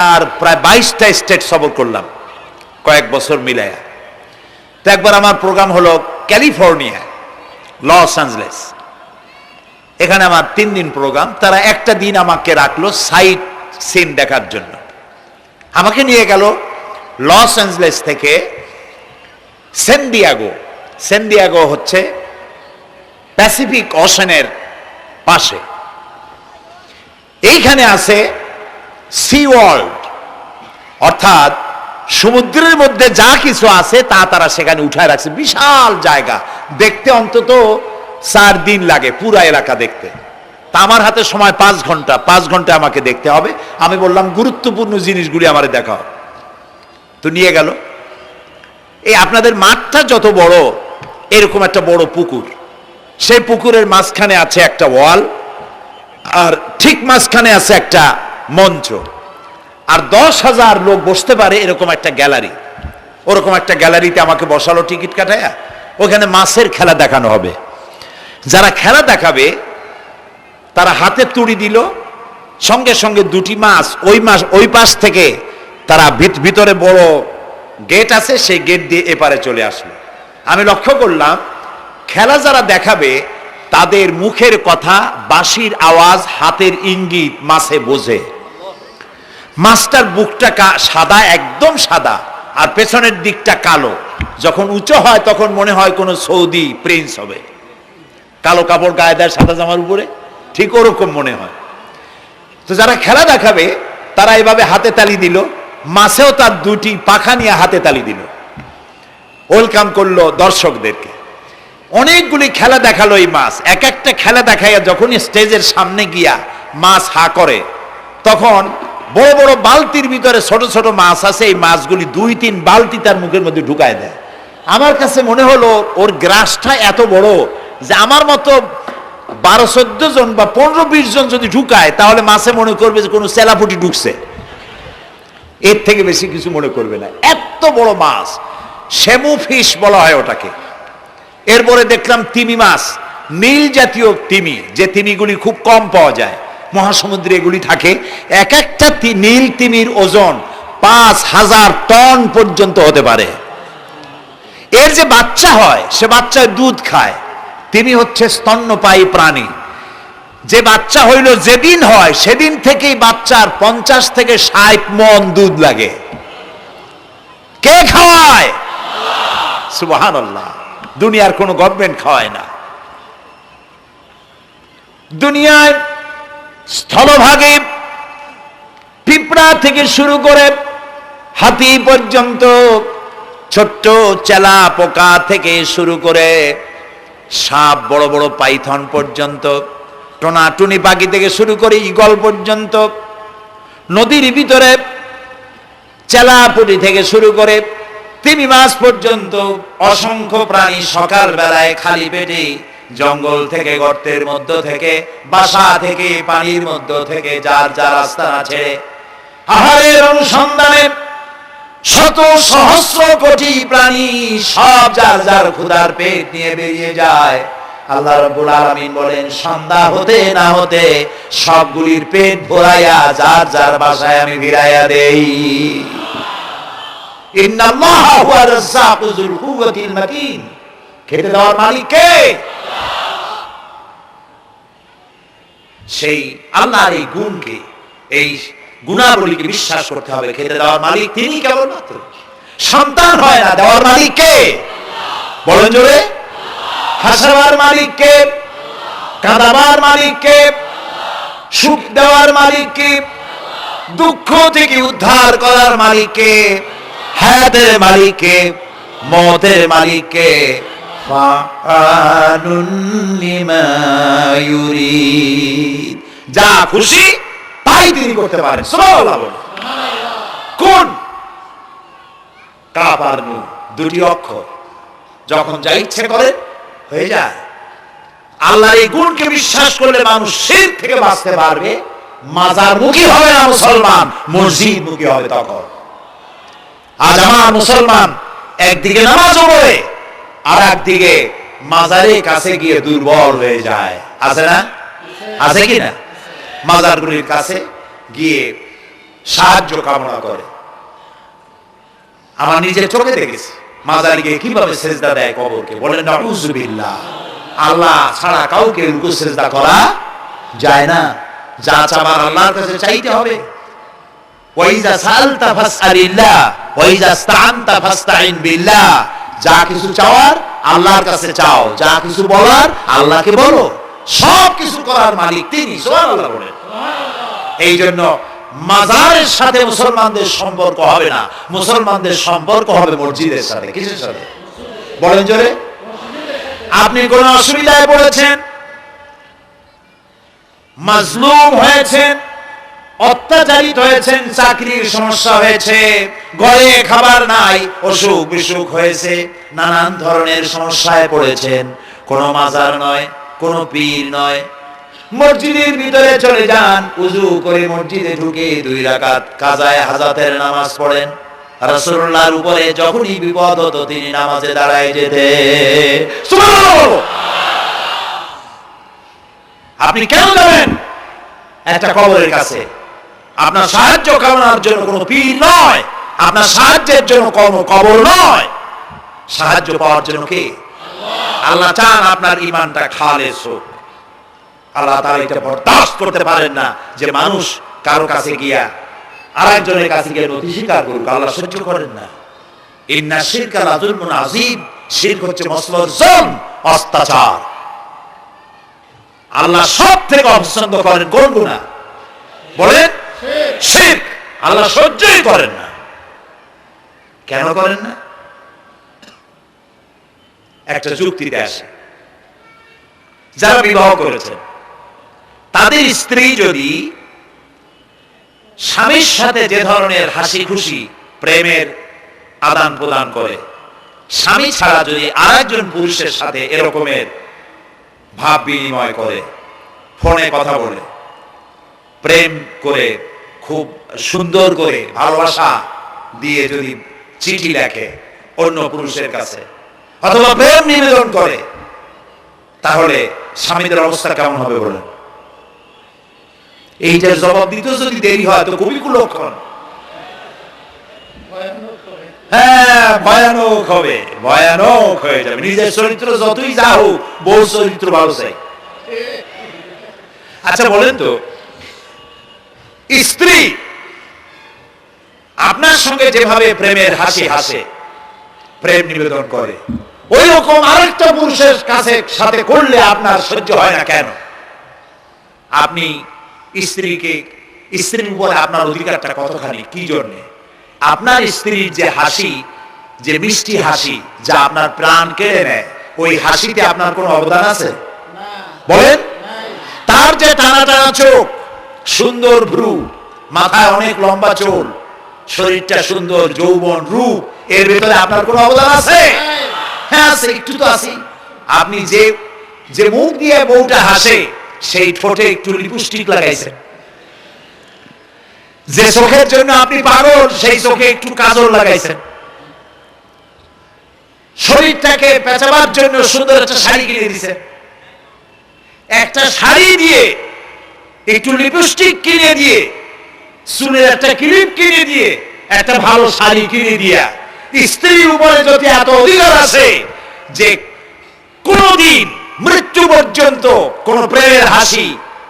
আর প্রায় 22টা স্টেট সফর করলাম কয়েক বছর মিলায়া। তো একবার আমার প্রোগ্রাম হলো ক্যালিফোর্নিয়া, লস অ্যাঞ্জেলেস। এখানে আমার 3 দিন প্রোগ্রাম। তারা একটা দিন আমাকে রাখলো সাইট সিন দেখার জন্য। আমাকে নিয়ে গেল লস অ্যাঞ্জেলেস থেকে সান ডিয়েগো। সান ডিয়েগো হচ্ছে প্যাসিফিক ওশানের পাশে। এইখানে আছে সি ওয়ার্ল্ড, অর্থাৎ সমুদ্রের মধ্যে যা কিছু আছে তা তারা সেখানে উঠায় রাখছে। বিশাল জায়গা, দেখতে অন্তত 4 দিন লাগে পুরা এলাকা দেখতে। তা আমার হাতে সময় 5 ঘন্টা, 5 ঘন্টা আমাকে দেখতে হবে। আমি বললাম গুরুত্বপূর্ণ জিনিসগুলি আমারে দেখাও। তো নিয়ে গেল। এই আপনাদের মাঠটা যত বড়, এরকম একটা বড় পুকুর, সেই পুকুরের মাঝখানে আছে একটা ওয়াল, আর ঠিক মাঝখানে আছে একটা মঞ্চ, আর 10,000 লোক বসতে পারে এরকম একটা গ্যালারি। ওরকম একটা গ্যালারিতে আমাকে বসালো টিকিট কাটায়া। ওখানে মাছের খেলা দেখানো হবে। যারা খেলা দেখাবে তারা হাতে তুড়ি দিল, সঙ্গে সঙ্গে 2টি মাছ ওই পাশ থেকে তারা ভিতরে বড় গেট আছে, সেই গেট দিয়ে এপারে চলে আসলো। আমি লক্ষ্য করলাম খেলা যারা দেখাবে তাদের মুখের কথা, বাঁশির আওয়াজ, হাতের ইঙ্গিত মাছে বোঝে। মাছটার বুকটা সাদা, একদম সাদা, আর পেছনের দিকটা কালো। যখন উঁচু হয় তখন মনে হয় কোনো সৌদি প্রিন্স হবে। কালো কাপড় গায়ে দেয় সাদা জামার উপরে, ঠিক ওরকম মনে হয়। তো যারা খেলা দেখাবে তারা এভাবে হাতে তালি দিল, মাছেও তার 2টি পাখা নিয়ে হাতে তালি দিল, ওয়েলকাম করলো দর্শকদেরকে। অনেকগুলি খেলা দেখালো এই মাছ। এক একটা খেলা দেখাইয়া যখন স্টেজের সামনে গিয়া মাছ হা করে, তখন বড় বড় বালতির ভিতরে ছোট ছোট মাছ আছে, এই মাছগুলি 2-3 বালতি তার মুখের মধ্যে ঢুকায় দেয়। আমার কাছে মনে হলো ওর গ্রাসটা এত বড় যে আমার মতো 12-14 জন বা 15-20 জন যদি ঢুকায় তাহলে মাছে মনে করবে যে কোনো চেলাপুটি ঢুকছে, এর থেকে বেশি কিছু মনে করবে না। এত বড় মাছ, শ্যামু ফিশ বলা হয় ওটাকে। এরপরে দেখলাম তিমি মাছ, নীল জাতীয় তিমি, যে তিমিগুলি খুব কম পাওয়া যায়, মহাসমুদ্রে এগুলি থাকে। এক একটা নীল তিমির ওজন 5,000 টন পর্যন্ত হতে পারে। এর যে বাচ্চা হয় সে বাচ্চার দুধ খায়। তিমি হচ্ছে স্তন্যপায়ী প্রাণী। যে বাচ্চা হইল যেদিন হয় সেদিন থেকেই বাচ্চার 50 থেকে 60 মণ দুধ লাগে। কে খাওয়ায়? সুবহানাল্লাহ। দুনিয়ার কোনো গভর্নমেন্ট খাওয়ায় না। দুনিয়ায় স্থলভাগে পিঁপড়া থেকে শুরু করে হাতি পর্যন্ত, ছোট্ট চেলা পোকা থেকে শুরু করে সাপ, বড় বড় পাইথন পর্যন্ত, টোনাটুনি পাখি থেকে শুরু করে ঈগল পর্যন্ত, নদীর ভিতরে চেলাপুটি থেকে শুরু করে তিমি মাছ পর্যন্ত অসংখ্য প্রাণী সকাল বেলায় খালি পেটে জঙ্গল থেকে, গর্তের মধ্য থেকে, বাসা থেকে, পানির মধ্য থেকে যার যার রাস্তা ছেড়ে আহারের অনুসন্ধানে শত সহস্র কোটি প্রাণী সব যার যার ক্ষুধার পেট নিয়ে বেরিয়ে যায়। আল্লাহ রাব্বুল আলামিন বলেন, সন্ধ্যা হতে না হতে সবগুলির পেট ভরাইয়া যার যার বাসায় আমি ফিরাইয়া দেই। ইন্নাল্লাহা হুয়ার রাজ্জাকু যুল কুওয়াতিল মাতিন। খেতে দেওয়ার মালিক কে? সেই আল্লাহর এই গুণকে, এই গুণাবলীকে বিশ্বাস করতে হবে। খেতে দেওয়ার মালিক তিনি কেবলমাত্র। সন্তান হয় না, দেওয়ার মালিক কে? বলেন জোরে। হাসাবার মালিক কে? কাঁদাবার মালিক কে? সুখ দেওয়ার মালিক কে? দুঃখ থেকে উদ্ধার করার মালিক কে? হায়াতের মালিক কে? মওতের মালিক কে? ফাআলুন লিমা ইউরিদ। যা খুশি তাই তিনি করতে পারেন। সুবহানাল্লাহ। কোন? কাফ আর নুন, 2টি অক্ষর। যখন যা ইচ্ছে করে হয়ে যায়। আল্লাহর এই গুণকে বিশ্বাস করলে মানুষ শিরক থেকে বাঁচতে পারবে। মাজার মুখী হবে না মুসলমান, মসজিদ মুখী হবে তখন। আজ আমার মুসলমান একদিকে নামাজও পড়ে আর একদিকে মাজারের কাছে গিয়ে দুর্বল হয়ে যায়। আছে না? আছে কি না? মাজারগুলির কাছে গিয়ে সাহায্য কামনা করে। আমার নিজের চোখে দেখেছি মাজারে গিয়ে কিভাবে সেজদা দেয় কবরকে, বলেন নাউযুবিল্লাহ। আল্লাহ ছাড়া কাউকে রুকু সেজদা করা যায় না। যা চাবার আল্লাহর কাছে চাইতে হবে। ওয়াইজা সালতা ফাসআলিল্লাহ ওয়াইজা ইসতাআনতা ফাসতাইন বিল্লাহ। যা কিছু চাওয়ার আল্লাহর কাছে চাও, যা কিছু বলার আল্লাহকে বলো। সব কিছু করার মালিক তিনি, সুবহানাল্লাহ বলেন। এই জন্য মাজারের সাথে মুসলমানদের সম্পর্ক হবে না, মুসলমানদের সম্পর্ক হবে মসজিদের সাথে। কিসের সাথে বলেন জোরে? আপনি কোন অসুবিধায় পড়েছেন, মাজলুম হয়েছেন, অত্যাচারিত হয়েছেন, চাকরির সমস্যা হয়েছে, ঘরে খাবার নাই, অসুখ বিসুখ হয়েছে, নানান ধরনের সমস্যায় পড়েছেন, কোন মাজার নয়, কোন পীর নয়, মসজিদের ভিতরে চলে যান, উযু করে মসজিদে ঢুকে 2 রাকাত কাজায়ে হাজাতের নামাজ পড়েন। রাসূলুল্লাহর উপরে যখনই বিপদ হতো তিনি নামাজে দাঁড়ায় যেতেন। সুবহানাল্লাহ। আপনি কেন যাবেন একটা কবরের কাছে? আপনার সাহায্য কামনার জন্য কোনো পীর নয়, আপনার সাহায্যের জন্য কোনো কবর নয়, সাহায্য পাওয়ার জন্য কে? আল্লাহ চান আপনার ঈমানটা খালেস হোক। আল্লাহ তাআলা এটা বরদাস্ত করতে পারেন না যে মানুষ কারো কাছে গিয়া আরেকজনের কাছে গিয়ে নথি স্বীকার করুক। আল্লাহ সহ্য করেন না। ইন্না শিরকা লাযুলমুন আযীম। শিরক হচ্ছে মস্ত জুলম, অত্যাচার। আল্লাহ সব থেকে অপছন্দ করেন কোন গুনাহ? বলেন শিরক। আল্লাহ সহ্যই করেন না। কেন করেন না? একটা যুক্তিতে আসে, যারা বিবাহ করেছেন তাদের স্ত্রী যদি স্বামীর সাথে যে ধরনের হাসি খুশি প্রেমের আদান প্রদান করে, স্বামী ছাড়া যদি আরেকজন পুরুষের সাথে এরকমের ভাব বিনিময় করে, ফোনে কথা বলে, প্রেম করে, খুব সুন্দর করে ভালোবাসা দিয়ে যদি চিঠি লেখে অন্য পুরুষের কাছে, অথবা প্রেম নিবেদন করে, তাহলে স্বামীদের অবস্থা কেমন হবে বলেন? এইটার জবাব দিতে যদি দেরি হয় তো খুবই কুলক্ষণ। হ্যাঁ, ভয়ানক হবে, ভয়ানক হয়ে যাবে। নিজের চরিত্র যতই যা হোক, বউ চরিত্র ভালো চাই। আচ্ছা বলেন তো, স্ত্রী আপনার সঙ্গে যেভাবে প্রেমের হাসি হাসে, প্রেম নিবেদন করে, ওই রকম আরেকটা পুরুষের কাছে সাথে করলে আপনার সহ্য হয় না কেন? আপনি স্ত্রীর উপরে আপনার অধিকারটা কতখানি, কি জন্যে? আপনার স্ত্রীর যে হাসি, যে মিষ্টি হাসি, যা আপনার প্রাণ কেড়ে নেয়, ওই হাসিতে আপনার কোনো অবদান আছে বলেন? তার যে টানা টানা চোখ, সুন্দর ভ্রু, মাথায় অনেক লম্বা চুল, শরীরটা সুন্দর, যৌবন, রূপ, এর ভিতরে আপনার কোনো অবদান আছে? হ্যাঁ আছে, একটু তো আছে। আপনি যে মুখ দিয়ে বউটা হাসে, সেই ঠোঁটে একটু লিপস্টিক লাগাইছেন। যে চোখের জন্য আপনি পাগল, সেই চোখে একটু কাজল লাগাইছেন। শরীরটাকে পেঁচাবার জন্য সুন্দর একটা শাড়ি কিনে দিয়েছেন। একটা শাড়ি দিয়ে, একটু লিপস্টিক কিনে দিয়ে, চুলের একটা ক্লিপ কিনে দিয়ে, একটা ভালো শাড়ি কিনে দিয়া, স্ত্রীর উপরে যদি এত অধিকার আছে যে কোনদিন মৃত্যু পর্যন্ত কোন প্রেমের হাসি,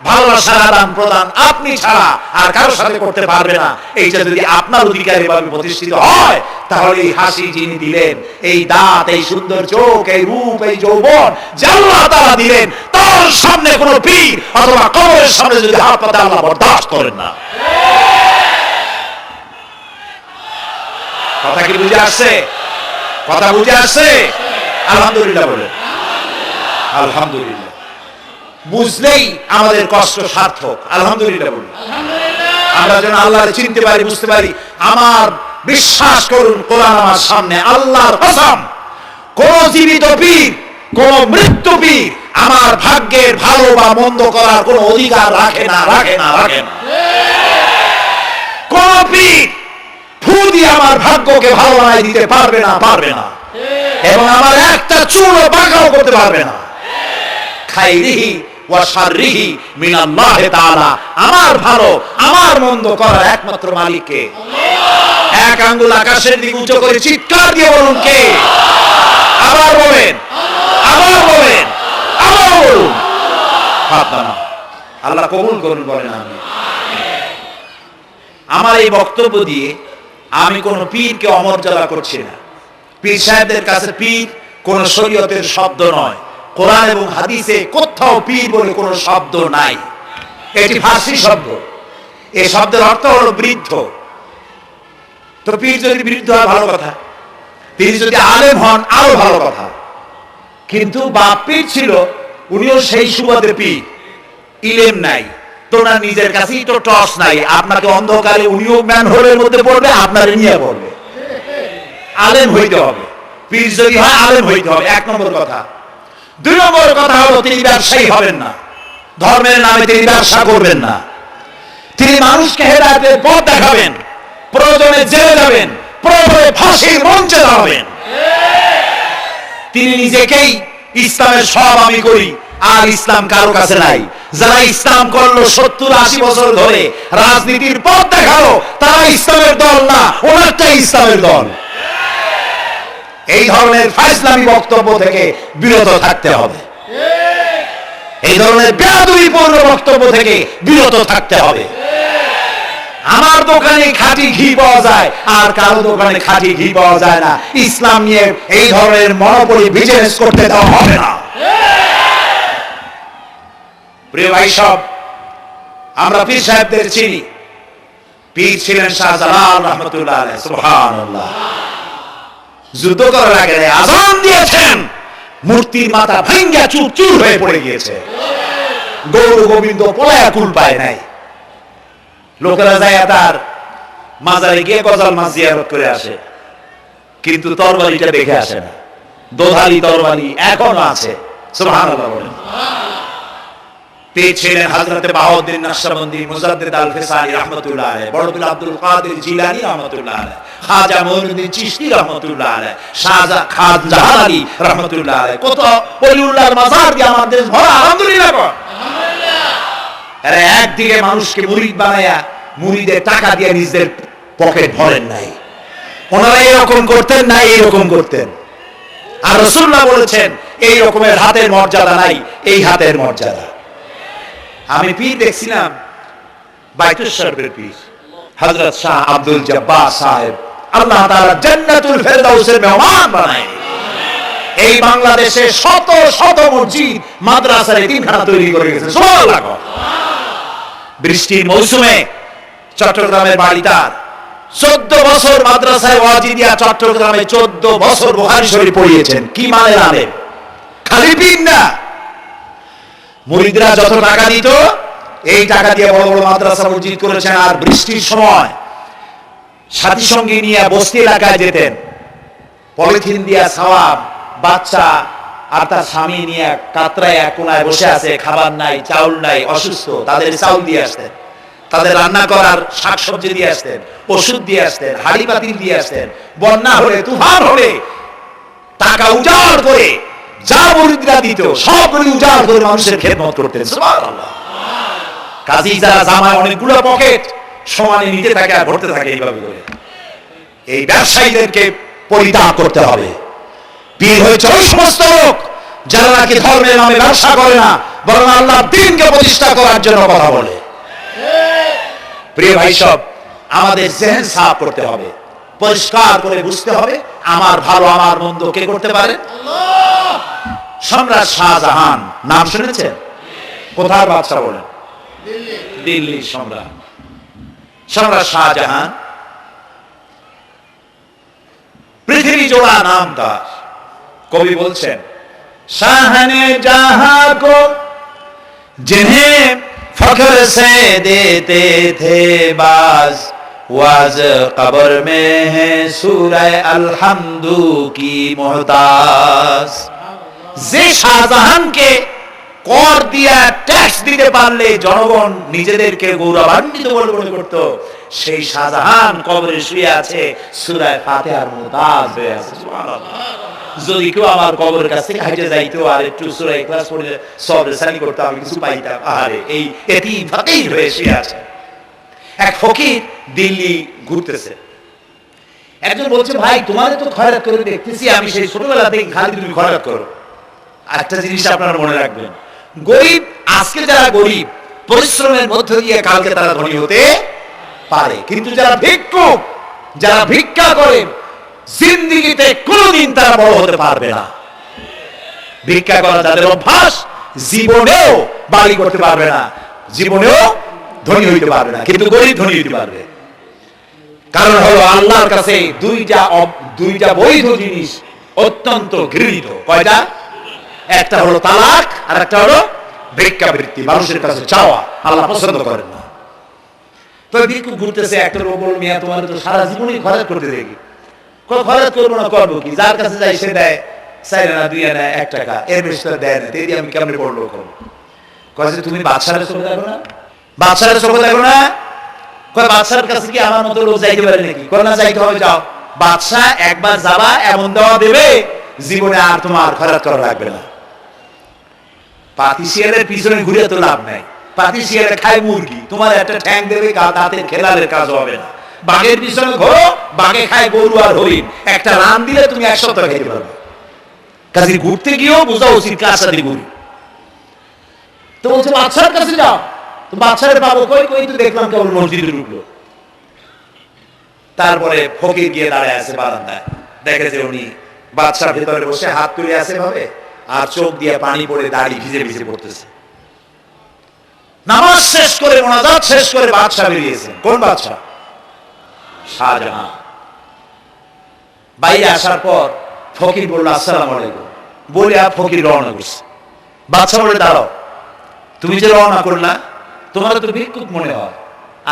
ভালোবাসার আদান প্রদান আপনি ছাড়া আর কারোর সাথে করতে পারবে না, এইটা যদি আপনার অধিকার এভাবে প্রতিষ্ঠিত হয়, তাহলে এই হাসি যিনি দিলেন, এই দাঁত, এই সুন্দর চোখ, এই রূপ, এই যৌবন যে আল্লাহ তাআলা দিলেন, তার সামনে কোন পীর অথবা কবরের সামনে যদি হাত পাতে আল্লাহ বরদাস্ত করেন না। কথা কি বুঝে আসছে? কথা বুঝে আসছে? আলহামদুলিল্লাহ বলে। আলহামদুলিল্লাহ। বুঝলেই আমাদের কষ্ট সার্থক। আলহামদুলিল্লাহ বলি। আমরা যেন আল্লাহর চিনতে পারি, বুঝতে পারি। আমার বিশ্বাস করুন, কোরআন আমার সামনে, আল্লাহর কসম, কোন জীবিত পীর, কোন মৃত্যু পীর আমার ভাগ্যের ভালো বা মন্দ করার কোন অধিকার রাখে না, রাখে না, রাখে না। কোন পীর ফু দিয়ে আমার ভাগ্যকে ভালো বানাই দিতে পারবে না, পারবে না, এবং আমার একটা চুলও বাঁকাও করতে পারবে না। খাইরিহি ওয়া শাররিহি মিনাল্লাহ তাআলা। আমার ভালো আমার মন্দ করার একমাত্র মালিক কে? আল্লাহ। এক আঙ্গুল আকাশের দিকে উঁচু করে চিৎকার দিয়ে বলুন কে? আবার বলেন, আবার বলেন, আবার বলুন। আল্লাহ কবুল করুন বলেন আমিন। আমার এই বক্তব্য দিয়ে আমি কোন পীরকে অমর্যাদা করছি না। পীর সাহেবদের কাছে পীর কোন শরীয়তের শব্দ নয়। কোরআন এবং হাদিসে কোথাও পীর বলে কোন শব্দ নাই। এটি ফার্সি শব্দ। এই শব্দের অর্থ হলো বৃদ্ধ। তো পীর যদি বৃদ্ধ হয় ভালো কথা, তিনি যদি আলেম হন আরো ভালো কথা। কিন্তু বাপ পীর ছিল, উনিও সেই সুবাদে পীর। ইলেম নাই, তোনার নিজের কাছেই তো টর্চ নাই। আপনাকে অন্ধকারে উনিও ম্যানহোলের মধ্যে পড়বে, আপনার নিয়ে পড়বে। আলেম হইতে হবে, পীর যদি হয় আলেম হইতে হবে, এক নম্বর কথা। দুই নম্বর কথা হলো তিনি ব্যবসায়ী হবেন না। ধর্মের নামে তিনি ব্যবসা করবেন না। তিনি মানুষকে হেদায়েতের পথ দেখাবেন, প্রয়োজনে জেলে যাবেন, প্রয়োজনে ফাঁসির মঞ্চে দাঁড়াবেন। তিনি নিজেকেই ইসলামের সব আমি করি, আর ইসলাম কারো কাছে নাই। যারা ইসলাম করলো 70-80 বছর ধরে, রাজনীতির পথ দেখালো, তারা ইসলামের দল না, ওনারটাই ইসলামের দল। এই ধরনের ফাইজলামি বক্তব্য থেকে বিরত থাকতে হবে। এই ধরনের বেয়াদবিপূর্ণ বক্তব্য থেকে বিরত থাকতে হবে। আমার দোকানে খাঁটি ঘি পাওয়া যায়, আর কারো দোকানে খাঁটি ঘি পাওয়া যায় না। ইসলাম নিয়ে এই ধরনের মনোপলি বিজনেস করতে দেওয়া হবে না। প্রিয় ভাই সব, আমরা পীর সাহেবদের চিনি। পীর ছিলেন শাহজালাল রহমতুল্লাহ আলাইহি। সুবহানাল্লাহ। যুদ্ধ করার আগে আযান দিয়েছেন, মূর্তির মাথা ভাঙ্গা চুরচুর হয়ে পড়ে গিয়েছে। গৌর গোবিন্দ পলায়া কুল পায় নাই। লোকেরা যায় তার মাজারে গিয়ে গজাল মাছ জিয়ারত করে আসে, কিন্তু তরবারিটা দেখে আসে না। দোধালি তরবারি এখনো আছে। সুবহানাল্লাহ বলেন। পীর ছিলেন হযরত বাহাউদ্দিন নকশবন্দি, মুজাদ্দিদ আল ফিসানি রাহমাতুল্লাহ আলাইহি, বড় পীর আব্দুল কাদের জিলানী রাহমাতুল্লাহ আলাইহি, খাজা মঈনুদ্দিন চিশতি রাহমাতুল্লাহ আলাইহি, শাহজাহান খান আলী রাহমাতুল্লাহ আলাইহি। কত ওলিউল্লাহর মাজার দিয়ে আমাদের দেশ ভরা। আলহামদুলিল্লাহ। আরে একদিকে মানুষকে মুরিদ বানায়া মুরিদের টাকা দিয়ে নিজের পকেট ভরেন নাই। ওনারা এরকম করতেন না, এইরকম করতেন। আর রাসূলুল্লাহ বলেছেন এই রকমের হাতের মর্যাদা নাই, এই হাতের মর্যাদা। আমি পীর দেখছিলাম, বাইতুল শরফের পীর হযরত শাহ আব্দুল জব্বার সাহেব, আল্লাহ তাআলা জান্নাতুল ফেরদাউসের মেহমান বানায়। এই বাংলাদেশে শত শত মসজিদ মাদ্রাসার এতিমখানা তৈরি করে গেছে। সুবহানাল্লাহ। বৃষ্টির মৌসুমে চট্টগ্রামের বাড়িটার 14 বছর মাদ্রাসায় ওয়াজি দিয়া চট্টগ্রামে 14 বছর বুখারী শরীফ পড়িয়েছেন। কি মানে আলেম? খালি পীর না। মুরিদরা যত টাকা দিত, এই টাকা দিয়ে বড় বড় মাদ্রাসা মসজিদ করেছেন। আর বৃষ্টির সময় সাথী সঙ্গী নিয়ে বস্তি এলাকায় যেতেন, পলিথিন দিয়া সওয়াব, বাচ্চা আর তার স্বামী নিয়ে কাতরায় এক কোনায় বসে আছে, খাবার নাই, চাউল নাই, অসুস্থ, তাদের চাউল দিয়ে আসতেন, তাদের রান্না করার শাকসবজি দিয়ে আসতেন, ওষুধ দিয়ে আসতেন, হাড়ি পাতিল দিয়ে আসতেন। বন্যা হলে, তুফান হলে টাকা উজাড় করে যা মুরিদরা দিত সবগুলো উজাড় করে মানুষের খেদমত করতেন। সুবহানাল্লাহ। কাজী যারা জামায় অনেকগুলো পকেট সমানে নিতে থাকে আর ভরতে থাকে, এইভাবে করে এই ব্যবসায়ীদেরকে পরিত্যাগ করতে হবে। পীর হয়েছে ওই সমস্ত লোক যারা নাকি ধর্মের নামে ব্যবসা করে না, বরং আল্লাহর দ্বীনকে প্রতিষ্ঠা করার জন্য কথা বলে। প্রিয় ভাই সব, আমাদের জেহেন সাফ করতে হবে, পরিষ্কার করে বুঝতে হবে আমার ভালো আমার মন্দ কে করতে পারে? আল্লাহ। সম্রাট শাহজাহান নাম শুনেছেন? কোথার বাদশা বলেন? দিল্লি সম্রাট। সম্রাট শাহজাহান পৃথিবী জোড়া নাম তার। কবি বলছেন, শাহনে জাহাं को जिन्हें फख्र से देते थे बाज, वाज कब्र में है सूरह अलहम्दु की मोहताज। যে শাহজাহানকে কর দিয়া ট্যাক্স দিতে পারলে জনগণ নিজেদেরকে গৌরবান্বিত বলে মনে করত, সেই শাহজাহান কবরে শুয়ে আছে, সূরা ফাতিহার মুতাজ হয়ে আছে। সুবহানাল্লাহ। যদি কেউ আমার কবরের কাছ থেকে হাইটে যাইতো আর একটু সূরা ইখলাস পড়ে সবরে সানি করতে আমি কিছু পাইতাম। আরে এই এটি ফাকির হয়ে শুয়ে আছে। এক ফকির দিল্লি ঘুরতেছে, একজন বলছে ভাই তোমার তো খয়রাত করে দেখতেছি আমি সেই ছোটবেলা থেকে, খালি তুমি খয়রাত করো। একটা জিনিস আপনারা মনে রাখবেন, গরিব আজকে যারা গরিব পরিশ্রমের মধ্য দিয়ে কালকে তারা ধনী হতে পারে, কিন্তু যারা ভিক্ষুক, যারা ভিক্ষা করে জিন্দেগিতে কোনোদিন তারা বড় হতে পারবে না। ভিক্ষা করা যাদের অভ্যাস জীবনেও বাড়ি করতে পারবে না, জীবনেও ধনী হইতে পারবে না, কিন্তু গরিব ধনী হইতে পারবে। কারণ হলো আল্লাহর কাছে দুইটা বৈধ জিনিস অত্যন্ত ঘৃণিত। কয়টা? একটা হলো তালাক আর একটা হলো ভিক্ষাবৃত্তি, মানুষের কাছে চাওয়া। আল্লাহ পছন্দ করেন না। তো ভিক্ষু ঘুরতেছে, একটা লোক বলল মিয়া তোমার তো সারা জীবনই খরচ করতে দেখি। খরচ করবো না করবো কি, যার কাছে যাই সে দেয় 4 আনা 2 আনা 1 টাকা, এর বেশি তো দেয় না, তেরি আমি কেমনে বড় লোক হবো? কয়েছে তুমি বাদশাহের চোখে দেখো না, বাদশাহের চোখে দেখো না। কয় বাদশার কাছে কি আমার মতো লোক যাইতে পারে নাকি? কয় না যাইতে হবে, যাও। বাদশাহ একবার যাবা এমন দেওয়া দেবে জীবনে আর তোমার খরচ করা লাগবে না। পাতি শিয়ালের পিছনে ঘুরে তো লাভ নাই, পাতি শিয়ালে খায় মুরগি, তোমার একটা ঠ্যাং দেবে, দাঁতের খেলালের কাজ হবে না। বাঘের পিছনে ঘোরো, বাঘে খায় গরু আর হরিণ, একটা রান দিলে তুমি 1 সপ্তাহ খেতে পারবে। কাজে ঘুরতে গিয়েও বোঝা উচিত কার সাথে ঘুরি। তো বলছে বাদশার কাছে যাও। তো বাদশাহের পাবো কই? কই তো দেখলাম কেবল মসজিদে ঢুকলো। তারপরে ফকির গিয়ে দাঁড়ায় আছে বারান্দায়, দেখে যে উনি বাদশার ভেতরে বসে হাত তুলে আছে ভাবে, আর চোখ দিয়ে পানি পড়ে দাড়ি ভিজে ভিজে পড়তেছে। নামাজ শেষ করে মোনাজাত শেষ করে বাদশা বেরিয়েছেন। কোন বাদশা? শাহজাহান। বাইরে আসার পর ফকির বলল আসসালামু আলাইকুম, বলে আর ফকির রওনা করছে। বাদশা বলে দাঁড়াও, তুমি যে রওনা করলা তোমার তো ভিক্ষুক মনে হয়,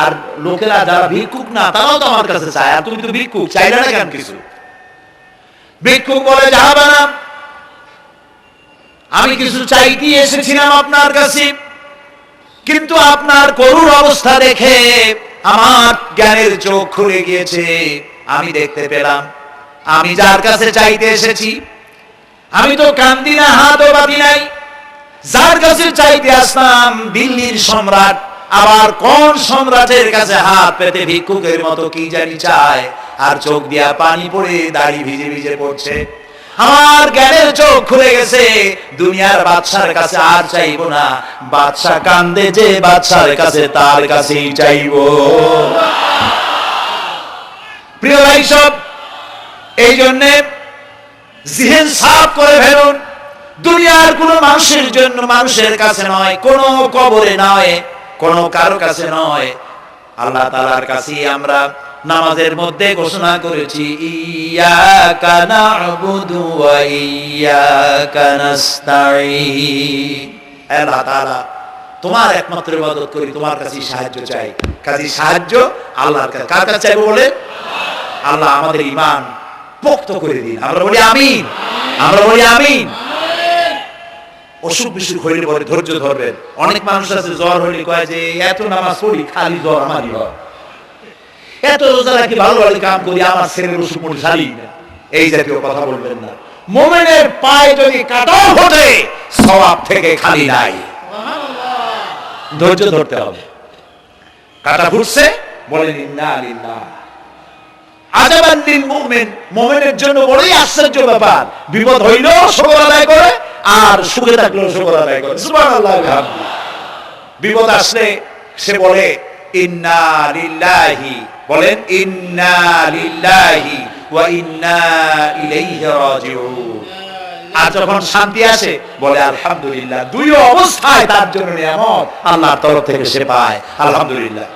আর লোকেরা যারা ভিক্ষুক না তারাও তো আমার কাছে চায়, আর তুমি তো ভিক্ষুক, চাইলে না কেন কিছু? ভিক্ষুক বলে জাহাবানা, আমি কিছু চাইতে এসেছিলাম আপনার কাছে, কিন্তু আপনার করুণ অবস্থা দেখে আমার জ্ঞানের চোখ খুলে গিয়েছে। আমি দেখতে পেলাম আমি যার কাছে চাইতে এসেছি আমি তো কান্দি না, হাতও বাঁধি নাই। যার কাছে চাইতে আসলাম দিল্লির সম্রাট, আবার কোন সম্রাটের কাছে হাত পেতে ভিক্ষুকের মতো কি জানি চায়, আর চোখ দিয়া পানি পড়ে দাড়ি ভিজে ভিজে পড়ছে। আমার জ্ঞানের চোখ খুলে গেছে, দুনিয়ার বাদশার কাছে আর চাইবো না। বাদশা কান্দে যে বাদশার কাছে, তার কাছেই চাইবো। প্রিয় ভাই সব, এই জন্যে জিহ্ন সাফ করে ফেলুন। দুনিয়ার কোন মানুষের জন্য, মানুষের কাছে নয়, কোন কবরে নয়, কোন কারো কাছে নয়, আল্লাহ তাআলার কাছে আমরা নামাজের মধ্যে ঘোষণা করেছি ইয়াকা না'বুদু ওয়া ইয়াকা নাস্তাঈন। আল্লাহ তাআলা তোমার একমাত্র ইবাদত করি, তোমার কাছে সাহায্য চাই। কাজে সাহায্য আল্লাহর কাছে। কার কাছে চাইবো বলে? আল্লাহ আমাদের ঈমান পোক্ত করে দিন। আমরা বলি আমিন, আমরা বলি আমিন। অসুখ বিসুখ হইলে পরে ধৈর্য ধরবেন। অনেক মানুষ আছে জ্বর হইলে কয় যে এত নামাজ পড়ি খালি জ্বর আমারই হয়, এত রোজা রাখি ভালো ভালো কাম করি আমার ছেলের অসুখ মনে সারি না, এই জাতীয় কথা বলবেন না। মুমিনের পায়ে যদি কাঁটাও ফোটে সওয়াব থেকে খালি নাই, ধৈর্য ধরতে হবে। কাঁটা ফুটছে বলেন ইন্না লিল্লাহ। আজাবান লিল মুমিন, মুমিনের জন্য বড়ই আশ্চর্য ব্যাপার, বিপদ হইলেও শুকর আদায় করে আর সুখে থাকলেও শুকর আদায় করে। সুবহানাল্লাহ। বিপদ আসলে সে বলে ইন্না লিল্লাহি, বলেন ইন্না লিল্লাহি ওয়া ইন্না ইলাইহি রাজিউন। আর যখন শান্তি আসে বলে আলহামদুলিল্লাহ। দুই অবস্থায় তার জন্য নিয়ামত আল্লাহর তরফ থেকে সে পায়, আলহামদুলিল্লাহ।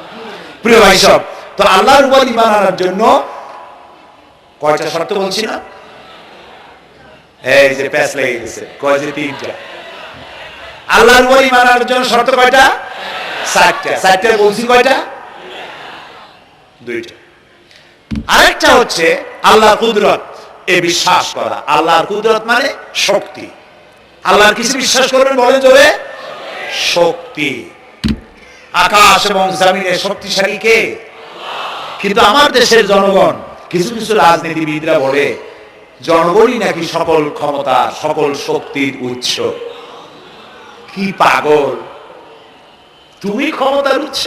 প্রিয় ভাই সব, তো আল্লাহর উপর ঈমান আনার জন্য কয়টা শর্ত বলছি না? এই যে প্যাচ লেগে গেছে, কয় যে 3টা। আল্লাহর উপর ঈমান আনার জন্য শর্ত কয়টা? 4টা। 4টা বলছি কয়টা? 2টা। আরেকটা হচ্ছে আল্লাহর কুদরত, এ বিশ্বাস করা। আল্লাহর কুদরত মানে শক্তি। আল্লাহর কিছু বিশ্বাস করবেন বলেন জোরে? শক্তি। আকাশ এবং জমিনের শক্তিশালী কে? কিন্তু আমার দেশের জনগণ, কিছু কিছু রাজনীতিবিদরা বলে জনগণই নাকি সকল ক্ষমতা সকল শক্তির উৎস। কি পাগল তুমি, ক্ষমতার উৎস?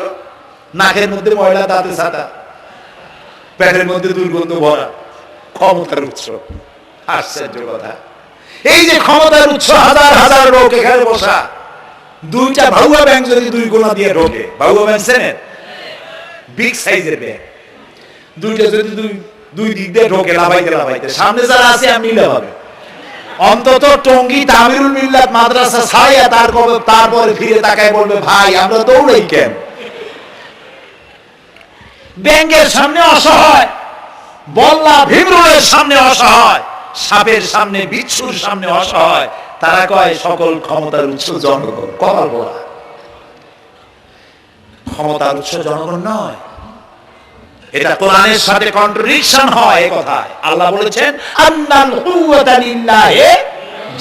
নাকের মধ্যে ময়লা, দাঁতে ছাতা, পেটের মধ্যে দুর্গন্ধ ভরা, ক্ষমতার উৎস? আশ্চর্য কথা। এই যে ক্ষমতার উৎস, হাজার হাজার লোক এখানে বসা, দুইটা ভাউয়া ব্যাংক যদি দুই গোনা দিয়ে ঢোকে, ভাউয়া ব্যাংক চেনেন? বিগ সাইজের ব্যাংক, দুইটা যদি দুই দিক দিয়ে ঢোকে লাভাইতে লাভাইতে, সামনে যারা আছে আমি মিলে হবে। অন্তত টঙ্গী তামিরুল মিল্লাত মাদ্রাসা ছাড়িয়া তারপরে ফিরে তাকায় বলবে, ভাই আমরা দৌড়াই কেন? ব্যাংকের সামনে অসহায়, বল্লা ভীমরুলের সামনে অসহায়, সাপের সামনে, বিচ্ছুর সামনে অসহায়, তারা কয় সকল ক্ষমতার উৎস জনগণ। কপাল পোড়া। ক্ষমতার উৎস জনগণ নয়, এটা কোরআনের সাথে কন্ট্রাডিকশন হয়। এই কথায় আল্লাহ বলেছেন আন্নাল কুওয়াতা লিল্লাহি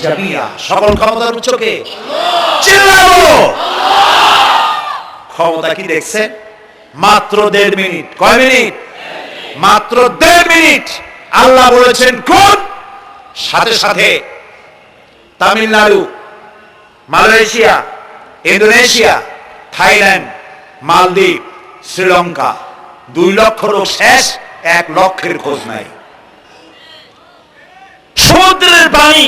জামিয়া, সকল ক্ষমতার উৎস কে? চিল্লাবো ক্ষমতা কি দেখছেন? মাত্র 1.5 মিনিট। কয় মিনিট? মাত্র 1.5 মিনিট। আল্লাহ বলেছেন কোন? সাথে সাথে তামিলনাড়ু, মালয়েশিয়া, ইন্দোনেশিয়া, থাইল্যান্ড, মালদ্বীপ, শ্রীলঙ্কা 2 লক্ষ লোক শেষ, 1 লক্ষের খোঁজ নাই। সমুদ্রের পানি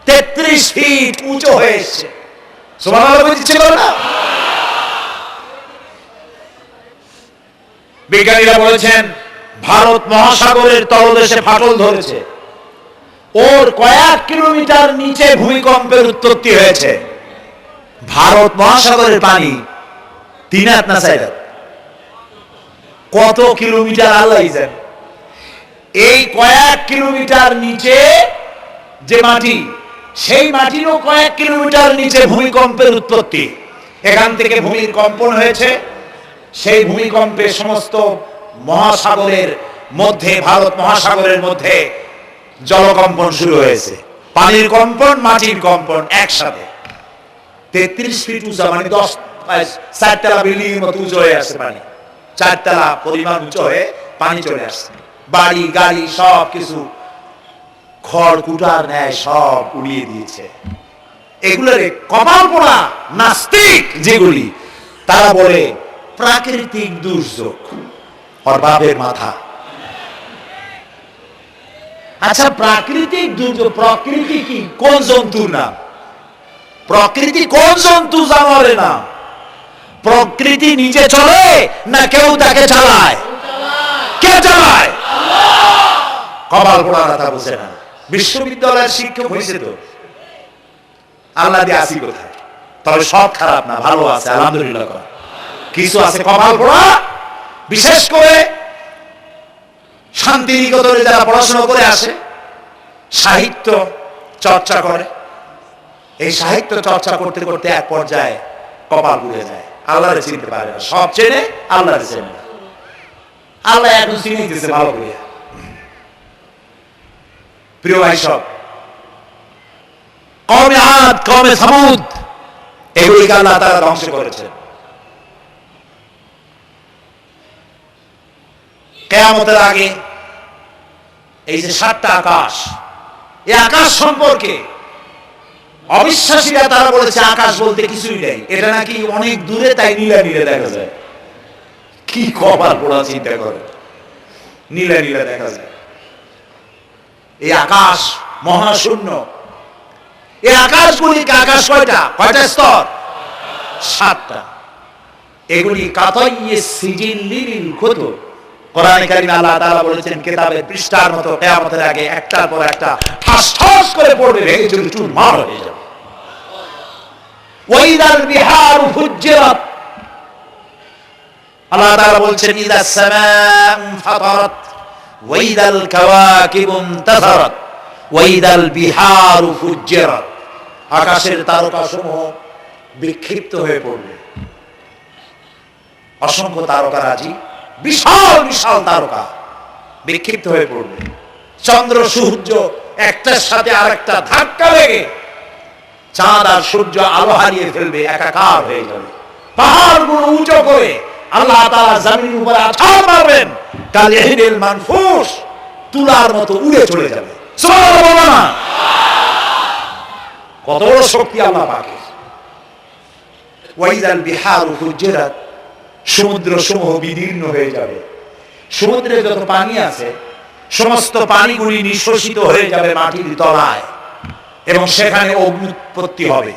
33 ফিট উঁচু হয়ে এসছে। সুবহানাল্লাহ বলছিল না? বিজ্ঞানীরা বলেছেন ভারত মহাসাগরের তলদেশে ফাটল ধরেছে, ওর কয়েক কিলোমিটার নিচে ভূমিকম্পের উৎপত্তি হয়েছে। ভারত মহাসাগরের পানি 3 হাত না 4 হাত, কত কিলোমিটার আল্লাহ জানে। এই কয়েক কিলোমিটার নিচে যে মাটি, সেই মাটিরও কয়েক কিলোমিটার নিচে ভূমিকম্পের উৎপত্তি। এখান থেকে ভূমির কম্পন হয়েছে, সেই ভূমিকম্পে সমস্ত মহাসাগরের মধ্যে, ভারত মহাসাগরের মধ্যে জলকম্পন শুরু হয়েছে। পানির কম্পন, মাটির কম্পন একসাথে। 33 ফিট উঁচা, মানে 4 তলা বিল্ডিং এর মতো উঁচু হয়ে আসছে পানি। 4 তলা পরিমাণ উঁচু হয়ে পানি চলে আসছে। বাড়ি গাড়ি সব কিছু খড় কুটার ন্যায় সব উড়িয়ে দিয়েছে। এগুলোর কপাল পোড়া নাস্তিক যেগুলি, তারা বলে প্রাকৃতিক দুর্যোগ। ওর বাপের মাথা। আচ্ছা, প্রাকৃতিক দুর্যোগ, প্রকৃতি কি? কোন জন্তুর নাম? প্রকৃতি কোন জন্তু জানোয়ারের নাম? প্রকৃতি নিজে চলে না কেউ তাকে চালায়? কে চালায়? কপাল পোড়া কথা বুঝে না। বিশ্ববিদ্যালয়ের শিক্ষক হয়েছে তো, আল্লাহ দিয়ে আসি কোথায়? তবে সব খারাপ না, ভালো আছে আলহামদুলিল্লাহ। কিছু আছে কপাল পোড়া, বিশেষ করে শান্তিনিকেতনে যারা পড়াশোনা করে আসে, সাহিত্য চর্চা করে, এই সাহিত্য চর্চা করতে করতে এক পর্যায়ে কপাল পুড়ে যায়, আল্লাহরে চিনতে পারে না। সব চেনে, আল্লাহরে চেনে না। আল্লাহ এখন চিনে দিতেছে ভালো করে। প্রিয় ভাই সব, কওমে আদ, কওমে সামুদ, এগুলিকে আল্লাহ তাআলা ধ্বংস করেছেন। কিয়ামতের আগে এই যে 7টা আকাশ, এই আকাশ সম্পর্কে অবিশ্বাসীরা তারা বলেছে আকাশ বলতে কিছুই নেই, এটা নাকি অনেক দূরে, তাই নীলা নীলা দেখা যায়। কি কপাল পোড়া, চিন্তা করে, নীলা নীলা দেখা যায়। এই আকাশ মহাশূন্য। এই আকাশগুলিকে, আকাশ কয়টা? কয়টা স্তর? 7টা। এগুলি কাতাইয়ে সিজিল্লিল কুতুব। কোরআনে কারীমে আল্লাহ তাআলা বলেছেন কিতাবের পৃষ্ঠার মতো কিয়ামতের আগে একটার পর একটা ঠাস ঠাস করে পড়বে, ভেঙে চুরমার হয়ে যাবে। ওয়াইদাল বিহারু ফুজ্জিরাত, আল্লাহ তাআলা বলছেন ইদাস সামাউ ফাতারাত ওয়াইদাল কাওয়াকিবু ইনতাসারাত ওয়াইদাল বিহারু ফুজ্জিরাত। আকাশের তারকাসমূহ বিক্ষিপ্ত হয়ে পড়বে। অসংখ্য তারকারাজি, বিশাল বিশাল তারকা বিক্ষিপ্ত হয়ে পড়বে। চন্দ্র সূর্য একটার সাথে আরেকটা ধাক্কা লেগে চাঁদ আর সূর্য আলো হারিয়ে ফেলবে, একাকার হয়ে যাবে। পাহাড়গুলো উঁচু করে আল্লাহ তাআলা জমিনের উপরে আছাড় মারবেন, কাল ইহিল মানফুস, তুলার মতো উড়ে চলে যাবে। সুবহানাল্লাহ বলো না? কত বড় শক্তি আল্লাহ পাকের। ওয়াইজাল বিহারু ফুজ্জিরাত, সমুদ্র সমূহ বিদীর্ণ হয়ে যাবে। সমুদ্রে যত পানি আছে সমস্ত পানিগুলি নিঃশ্বসিত হয়ে যাবে মাটির তলায় এবং সেখানে অগ্নি উৎপত্তি হবে।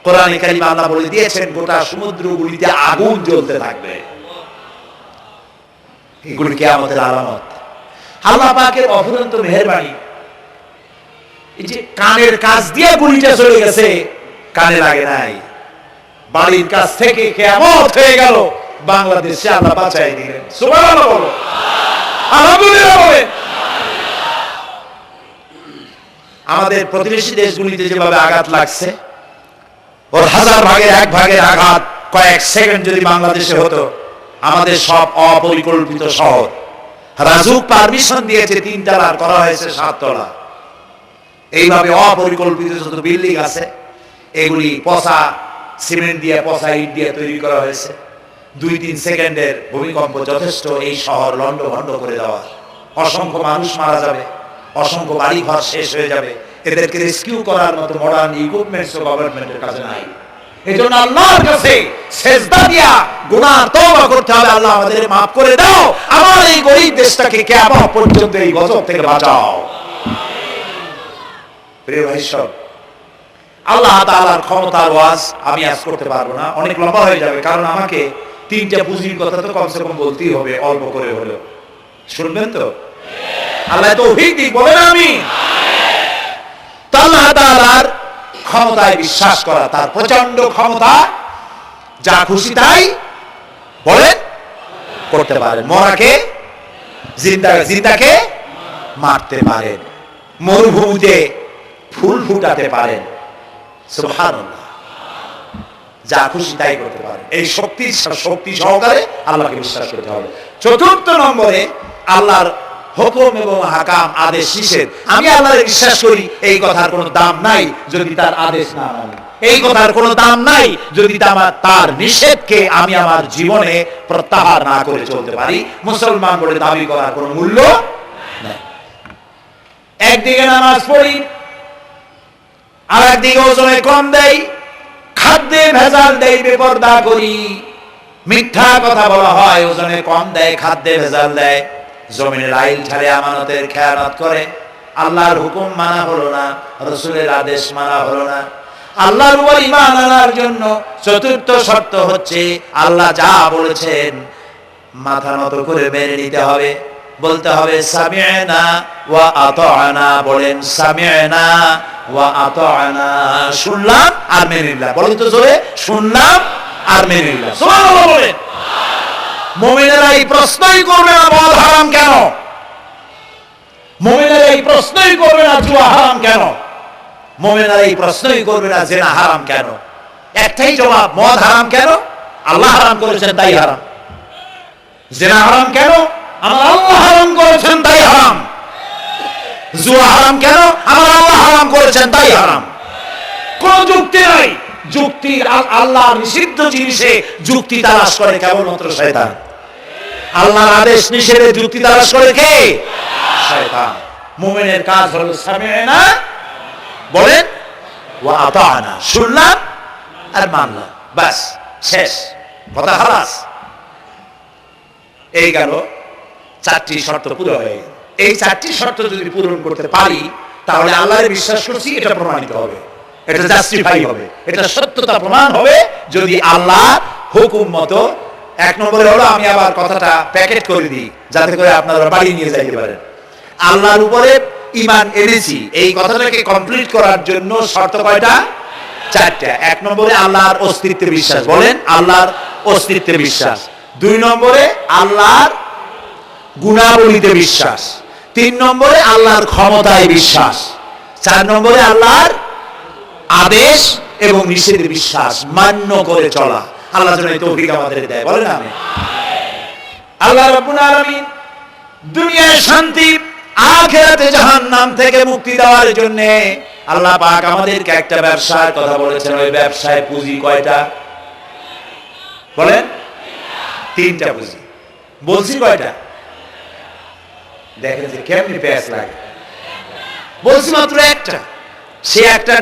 কোরআনে কারিমে আল্লাহ বলে দিয়েছেন গোটা সমুদ্রগুলিতে আগুন জ্বলতে থাকবে। এগুলি কিয়ামতের আলামত। আল্লাহ পাকের অফুরন্ত মেহেরবানি। এই যে কানের কাছ দিয়ে গুলিটা চলে গেছে, কানে লাগে নাই, বাড়ির কাছ থেকে কিয়ামত হয়ে গেল, বাংলাদেশে আল্লাহ বাঁচাই দিলেন। সুবহানাল্লাহ বলো, আলহামদুলিল্লাহ বলে। আমাদের প্রতিবেশী দেশগুলিতে যেভাবে আঘাত লাগছে, ওর 1000 ভাগের 1 ভাগের আঘাত কয়েক সেকেন্ড যদি বাংলাদেশে হতো, আমাদের সব অপরিকল্পিত শহর, রাজুক পারমিশন দিয়েছে 3 তলার করা হয়েছে 7 তলা। এইভাবে অপরিকল্পিত যত বিল্ডিং আছে এগুলি পচা সিমেন্ট দিয়ে, পচা ইট দিয়ে তৈরি করা হয়েছে। 2-3 সেকেন্ডের ভূমিকম্প যথেষ্ট এই শহর লন্ডভন্ড করে দেওয়ার। অসংখ্য মানুষ মারা যাবে, অসংখ্য বাড়ি ঘর শেষ হয়ে যাবে। এদেরকে রেস্কিউ করার মতো মডার্ন ইকুইপমেন্টস গভর্নমেন্টের কাছে নাই। এজন্য আল্লাহর কাছে সেজদা দিয়া গুনাহ তওবা করতে হবে, আল্লাহ আমাদের maaf করে দাও, আমার এই গরীব দেশটাকে কিয়ামত পর্যন্ত এই গজব থেকে বাঁচাও। প্রিয় ভাই সব, আল্লাহ তাআলার ক্ষমতার ওয়াজ আমি আজ করতে পারবো না, অনেক লম্বা হয়ে যাবে, কারণ আমাকে 3টা পুঁজির কথা তো কমসে কম বলতেই হবে, অল্প করে হলেও। শুনবেন তো? আল্লাহ তৌফিক দিক, বলেন আমিন। আল্লাহ তাআলার ক্ষমতায় বিশ্বাস করা, তার প্রচন্ড ক্ষমতা, যা খুশি তাই বলেন করতে পারেন। মরাকে জিন্দা, জিন্দাকে মারতে পারেন, মরুভূমিতে ফুল ফুটাতে পারেন। সুবহানাল্লাহ, যা খুশি তাই করতে পারেন। এই শক্তি সহকারে আল্লাহকে বিশ্বাস করতে হবে। 4র্থ নম্বরে আল্লাহর হুকুম এবং হাকাম, আদেশ নিষেধ। আমি আল্লাহকে বিশ্বাস করি, এই কথার কোনো দাম নাই যদি তার আদেশ না মানি, এই কথার কোনো দাম নাই যদি তার নিষেধকে আমি আমার জীবনে প্রত্যাহার না করে চলতে পারি। মুসলমান বলে দাবি করার কোনো মূল্য নাই। একদিকে নামাজ পড়ি, আর একদিকে ওজনে কম দেই, খাদ্যে ভেজাল দেই, বেপরদা করি, মিথ্যা কথা বলা হয়, ওজনে কম দেয়, খাদ্যে ভেজাল দেয়, জমিনের আইল ছাড়ে, আমানতের খেয়ানত করে, আল্লাহর হুকুম মানা হলো না, রাসূলের আদেশ মানা হলো না। আল্লাহর উপর ঈমান আনার জন্য 4র্থ শর্ত হচ্ছে আল্লাহ যা বলেছেন মাথা নত করে মেনে নিতে হবে, বলতে হবে সামি'না ওয়া আতা'না। বলেন সামি'না ওয়া আতা'না, শুনলাম আর মেনে নিলাম। বলেন তো জোরে, শুনলাম আর মেনে নিলাম। সুবহানাল্লাহ বলেন। মুমিনেরা এই প্রশ্নই করবে না মদ হারাম কেন, মুমিনেরা এই প্রশ্নই করবে না জুয়া হারাম কেন, মুমিনেরা এই প্রশ্নই করবে না জিনা হারাম কেন। একটাই জবাব, মদ হারাম কেন, আল্লাহ হারাম করেছেন তাই হারাম। জিনা হারাম কেন, আমার আল্লাহ হারাম করেছেন তাই হারাম। জুয়া হারাম কেন, আমার আল্লাহ হারাম করেছেন তাই হারাম। কোন যুক্তি নাই। যুক্তি, আল্লাহর নিষিদ্ধ জিনিসে যুক্তি তালাশ করে কেবলমাত্র শয়তান। আল্লাহর আদেশ নিষেধে যুক্তি তালাশ করে কে? শয়তান। মুমিনের কাজ হলো সামি'না, বলেন, ওয়া আতা'না, শুনলাম আর মানলাম, বাস, শেষ কথা, খালাস। এই গেল 4টি শর্ত পুরো হয়ে গেল। এই 4টি শর্ত যদি পূরণ করতে পারি তাহলে আল্লাহর বিশ্বাস করছি এটা প্রমাণিত হবে, এটা জাস্টিফাই হবে, এটা সত্যতা প্রমাণ হবে যদি আল্লাহ হুকুম মতো। 1 নম্বরে হলো, আমি আবার কথাটা প্যাকেট করে দিই যাতে করে আপনারা বাড়ি নিয়ে যাইতে পারেন। আল্লাহর উপরে ঈমান এনেছি, এই কথাটাকে কমপ্লিট করার জন্য শর্ত কয়টা? 4টা। 1 নম্বরে আল্লাহর অস্তিত্বে বিশ্বাস, বলেন আল্লাহর অস্তিত্বে বিশ্বাস। 2 নম্বরে আল্লাহর গুণাবলীতে বিশ্বাস। 3 নম্বরে আল্লাহর ক্ষমতায় বিশ্বাস। 4 নম্বরে আল্লাহর আদেশ এবং নিষেধে বিশ্বাস, মান্য করে চলা। আল্লাহ যেন এই তৌফিক আমাদের দেয়, বলেন আমিন। আল্লাহ রাব্বুল আলামিন দুনিয়ায় শান্তি, আখিরাতে জাহান্নাম থেকে মুক্তি দেওয়ার জন্য আল্লাহ পাক আমাদেরকে একটা ব্যবসার কথা বলেছেন। ওই ব্যবসায় পুঁজি কয়টা? বলেন। 3টা পুঁজি। বলছি কয়টা? দেখেন যে কেমনি প্যাস লাগে। বলছি মাত্র একটা, সে একটা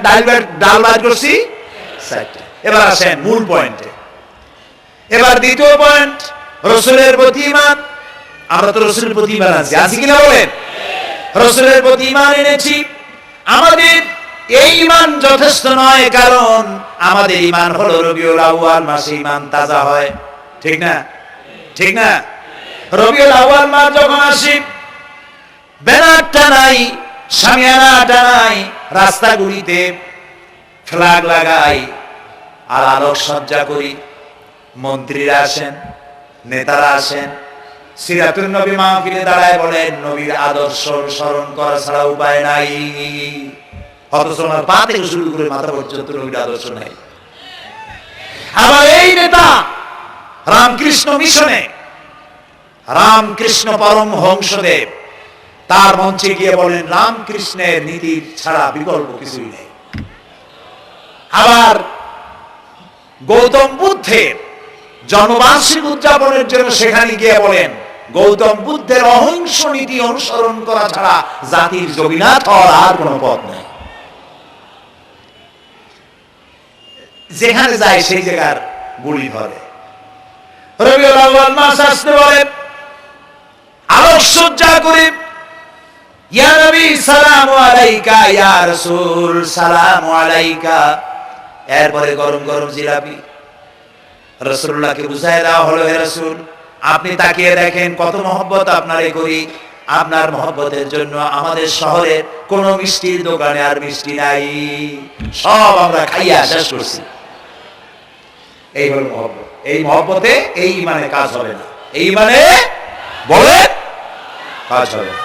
ডাল বার করছি চারটা। এবার আসেন মূল পয়েন্টে। এবার দ্বিতীয় পয়েন্ট, রসুলের প্রতি ঈমান। আমরা তো রসুলের প্রতি ঈমান আছি কিনা বলেন? রসুলের প্রতি ঈমান এনেছি। আমাদের এই ঈমান যথেষ্ট নয়, কারণ আমাদের ঈমান হলো রবিউল আউয়াল মাসে ঈমান তাজা হয়, ঠিক না? ঠিক না? রবিউল আউয়াল মাস যখন আসে, ব্যানারটা নাই, শামিয়ানাটা নাই, রাস্তাগুলিতে ফ্ল্যাগ লাগাই আর আলোকসজ্জা করি। মন্ত্রীরা আসেন, নেতারা আসেন, সিরাতুন নবী মাহফিলে দাঁড়ায় বলেন নবীর আদর্শ স্মরণ করা ছাড়া উপায় নাই। অথচ ওনার পা থেকে শুরু করে মাথা পর্যন্ত নবীর আদর্শ নাই। আবার এই নেতা রামকৃষ্ণ মিশনে, রামকৃষ্ণ পরমহংসদেব তার মঞ্চে গিয়ে বলেন রামকৃষ্ণের নীতি ছাড়া বিকল্প কিছুই নেই। আবার গৌতম বুদ্ধের জন্মবার্ষিকী উদযাপনের জন্য সেখানে গিয়ে বলেন গৌতম বুদ্ধের অহিংস নীতি অনুসরণ করা ছাড়া জাতির জগন্নাথ হওয়ার আর কোনো পথ নেই। যেখানে যায় সেই জায়গার গুলি ধরে। রবিউল আউয়াল মাস আসতে বলে আলোকসজ্জা করে, ইয়া নবী সালামু আলাইকা, ইয়া রাসূল সালামু আলাইকা। এরপরে গরম গরম জিলাপি রাসূলুল্লাহকে বুঝায় দেওয়া হলো, হে রাসূল আপনি তাকিয়ে দেখেন কত মহব্বত আপনারে করি, আপনার মহব্বতের জন্য আমাদের শহরের কোন মিষ্টির দোকানে আর মিষ্টি নাই, সব আমরা খাইয়া শেষ করছি। এই হলো মহব্বত। এই মহব্বতে এই ঈমানে কাজ হবে না। এই ঈমানে বলেন কাজ হবে না।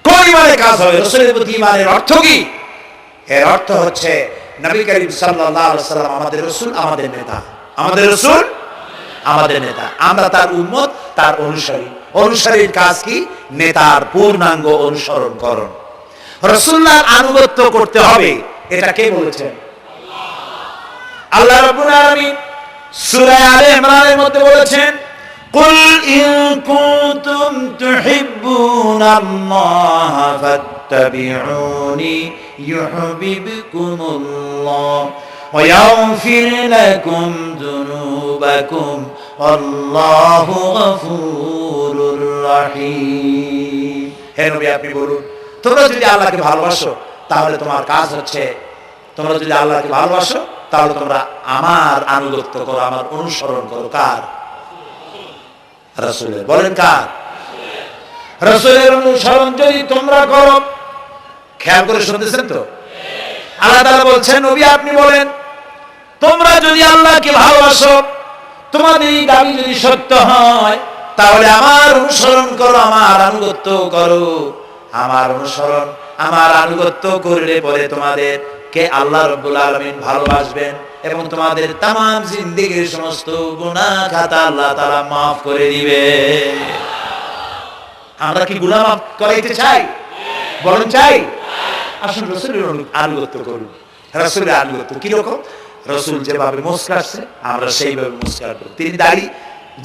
কোন ঈমানে কাজ হবে? রাসূলের প্রতি ঈমানের অর্থ কি? এর অর্থ হচ্ছে নবী করিম সাল্লাল্লাহু আলাইহি ওয়াসাল্লাম আমাদের রাসূল, আমাদের নেতা। আমাদের রাসূল আমাদের নেতা, আমরা তার উম্মত, তার অনুসারী। অনুসারীর কাজ কি? নেতার পূর্ণাঙ্গ অনুসরণ করণ। রাসূলুল্লাহর আনুগত্য করতে হবে, এটা কে বলেছেন? আল্লাহ রাব্বুল আলামিন সূরা আলে ইমরানের মধ্যে বলেছেন কুল ইন কুনতুম তুহিব্বুনাল্লাহা ফাত্তাবিউনি ইউহিব্বুকুমুল্লাহ ওয়া ইয়াগফির লাকুম যুনুবাকুম আল্লাহু গফুরুর রহিম। হে নবী আপনি বলুন, তোমরা যদি আল্লাহকে ভালোবাসো তাহলে তোমার কাজ হচ্ছে, তোমরা যদি আল্লাহকে ভালোবাসো তাহলে তোমরা আমার আনুগত্য করো, আমার অনুসরণ করো। কার? রাসূলের। বলেন কার? রাসূলের অনুসরণ যদি তোমরা করো, খেয়াল করে শুনতেছেন তো? আল্লাহ তাআলা বলছেন নবী আপনি বলেন তোমরা যদি আল্লাহকে ভালোবাসো, তোমাদের এই দাবি যদি সত্য হয়, তাহলে আমার অনুসরণ করো, আমার আনুগত্য করো। আমার অনুসরণ, আমার আনুগত্য করলে পরে তোমাদের কে আল্লাহ রাব্বুল আলামিন ভালোবাসবেন এবং তোমাদের তামাম জিন্দেগীর সমস্ত গুনাহ খাতা আল্লাহ তাআলা maaf করে দিবে। আমরা কি গুনাহ maaf করাইতে চাই? বলেন চাই? আসুন রাসূলের আনুগত্য করুন। রাসূলের আনুগত্য কি রকম? রাসূল যেভাবে মুস্কাচ্ছে আমরা সেইভাবে মুস্কাবো। তিনি দাড়ি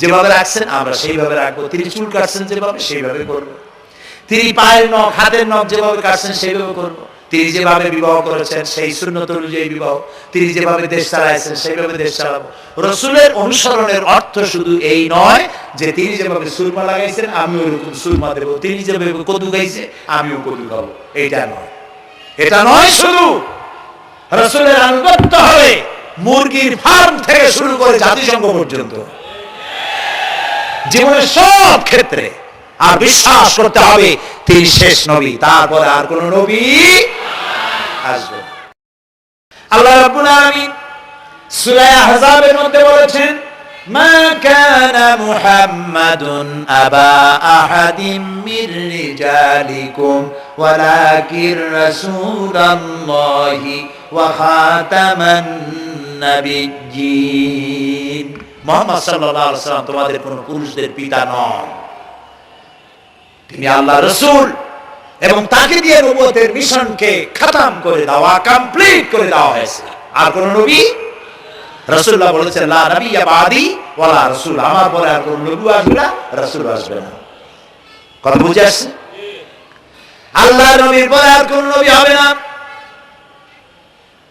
যেভাবে রাখছেন আমরা সেইভাবে রাখবো। তিনি চুল কাটছেন যেভাবে সেইভাবে করব। তিনি পায়ের নখ, হাতের নখ যেভাবে কাটছেন সেইভাবে করব। তিনি যেভাবে বিবাহ করেছেন সেই সুন্নত অনুযায়ী বিবাহ, তিনি যেভাবে দেশ চালাইছেন সেইভাবে দেশ চালাবো। রাসূলের অনুসরণের অর্থ শুধু এই নয় যে তিনি যেভাবে সুরমা লাগাইছেন আমিও ওরকম সুরমা দেব, তিনি যেভাবে কদু গাইছে আমিও কদু খাবো, এটা নয়। এটা নয়, শুধু রাসূলের আনুগত্য হবে মুরগির ফার্ম থেকে শুরু করে জাতিসংঘ পর্যন্ত, জীবনের সব ক্ষেত্রে। আর বিশ্বাস করতে হবে তিনি শেষ নবী, তারপরে আর কোন নবী আসবে। আল্লাহ রাব্বুল আলামিন সূরা আহজাবের মধ্যে বলেছেন মা কানা মুহাম্মাদুন আবা আহাদিম মির রিজালিকুম ওয়ালাকিন রাসূলুল্লাহি ওয়া খাতামান নাবিয়্যিন। মুহাম্মদ সাল্লাল্লাহু আলাইহি ওয়াসাল্লাম তোমাদের কোন পুরুষদের পিতা নন, তিনি আল্লাহর রাসূল এবং তাকে দিয়ে নবুয়তের মিশনকে খতম করে দেওয়া, কমপ্লিট করে দেওয়া হয়েছে। আর কোন নবী, রাসূলুল্লাহ বলেছেন লা নাবিয়্যা বাদি ওয়ালা রাসূল, আমার পরে আর কোন নবী আসবে না, রাসূল আসবে না। কথা বুঝে আসছে? আল্লাহ নবীর পরে আর কোন নবী হবে না।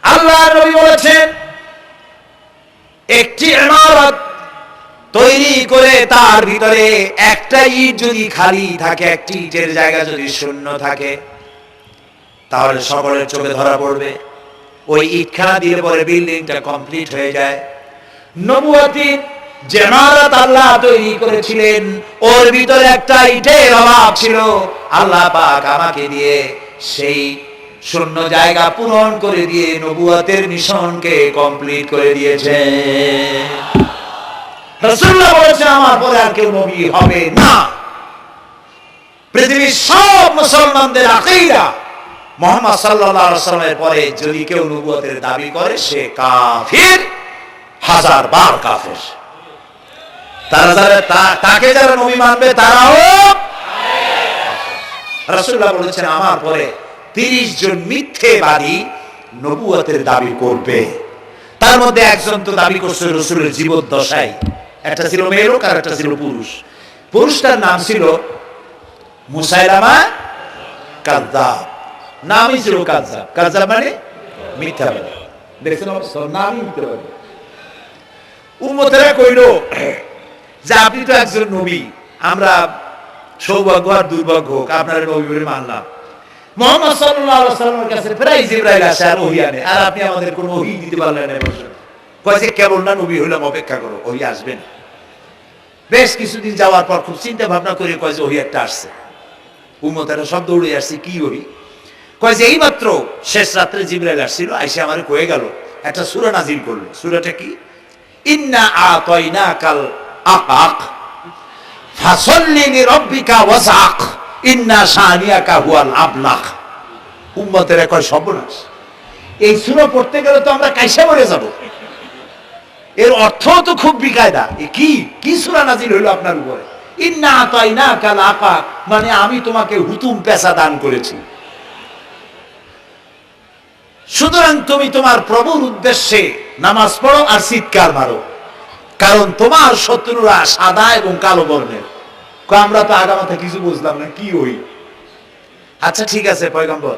আল্লাহ নবী বলেছেন একটি ইমারত তৈরি করে তার ভিতরে একটা ইট যদি খালি থাকে, একটি ইটের জায়গা যদি শূন্য থাকে, তাহলে সকলের চোখে ধরা পড়বে। ওই ইটখানা দিয়ে পরে বিল্ডিংটা কমপ্লিট হয়ে যায়। নবুয়তি যে ইমারত আল্লাহ তৈরি করেছিলেন, ওর ভিতরে একটা ইটের অভাব ছিল। আল্লাহ পাক আমাকে দিয়ে সেই শূন্য জায়গা পূরণ করে দিয়ে নবুয়তের মিশনকে কমপ্লিট করে দিয়েছে। রাসূলুল্লাহ বলেছেন আমার পরে আর কেউ নবী হবে না। পৃথিবীর সব মুসলমানদের আকীদা মুহাম্মদ সাল্লাল্লাহু আলাইহি ওয়াসাল্লামের পরে যদি কেউ নবুয়তের দাবি করে সে কাফির, হাজার বার কাফির। তাকে যারা নবী মানবে তারাও রাসূলুল্লাহ বলেছেন আমার পরে 30 জন মিথ্যেবাদী নবুয়তের দাবি করবে। তার মধ্যে একজন তো দাবি করছে রাসূলের জীবদ্দশায়, একটা ছিল মেয়ে লোক আর একটা ছিল পুরুষ। পুরুষটার নাম ছিল মুসাইলামা কাযযাব, নামই ছিল কাযযাব। কাযযাব মানে মিথ্যাবাদী। দেখছেন নামই মিথ্যাবাদী। উম্মতেরা কইল যে আপনি তো একজন নবী, আমরা সৌভাগ্য আর দুর্ভাগ্য হোক আপনার নবী বলে মানলাম। মুহাম্মদ সাল্লাল্লাহু আলাইহি ওয়াসাল্লামের কাছে প্রায় জিবরাইল আসে আর ওহী আনে, আর আপনি আমাদের কোনো ওহী দিতে পারলেন না। কয় যে কেবল না নবী হইলাম, অপেক্ষা করো, ওহী আসবে না। বেশ কিছুদিন যাওয়ার পর খুব চিন্তা ভাবনা করে কয় যে ওহী একটা আসছে। উম্মতেরা সব দৌড়ে আসছে, কি ওহী? কয় যে এইমাত্র শেষ রাত্রে জিবরাইল আসছিল, আইসে আমারে কয়ে গেল একটা সূরা নাজিল করলো। সূরাটা কি? ইন্না আতাইনাকাল আকাক ফাসাল্লি লিরাব্বিকা ওয়াসআক ইন্না শানিয়াকা হুয়াল আবলাগ। উম্মতেরা কয় সর্বনাশ, এই সূরা পড়তে গেলে তো আমরা কাইসা মরে যাব। এর অর্থ তো খুব বিকায়দা। কি সূরা নাজিল হইল আপনার উপরে? ইন্না আতাইনাকাল আকাক মানে আমি তোমাকে হুতুম পেশা দান করেছি, সুতরাং তুমি তোমার প্রভুর উদ্দেশ্যে নামাজ পড়ো আর চিৎকার মারো, কারণ তোমার শত্রুরা সাদা এবং কালো বর্ণের। আমরা তো আগামাথা কিছু বুঝলাম না, কি হই? আচ্ছা ঠিক আছে, পয়গম্বর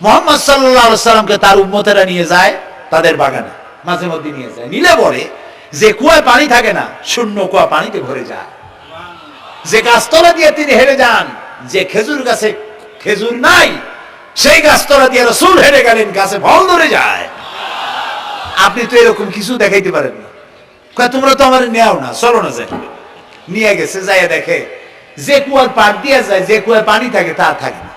মুহাম্মদ সাল্লাল্লাহু আলাইহি ওয়াসাল্লামকে তার উম্মতেরা নিয়ে যায় তাদের বাগানে, মাঝে মধ্যে নিয়ে যায়। নিলে পরে যে কুয়ায় পানি থাকে না, শূন্য কুয়া পানিতে ভরে যায়। যে গাছতলা দিয়ে তিনি হেরে যান, যে খেজুর গাছে খেজুর নাই, সেই গাছতলা দিয়ে রাসূল হেরে গেলেন, গাছে ফল ধরে যায়। আপনি তো এরকম কিছু দেখাইতে পারেন না। কয় তোমরা তো আমার নেও না, চলো না যাই। নিয়ে গেছে, যাইয়া দেখে যে কুয়ার পাড় দিয়ে যায়, যে কুয়ায় পানি থাকে তা থাকে না,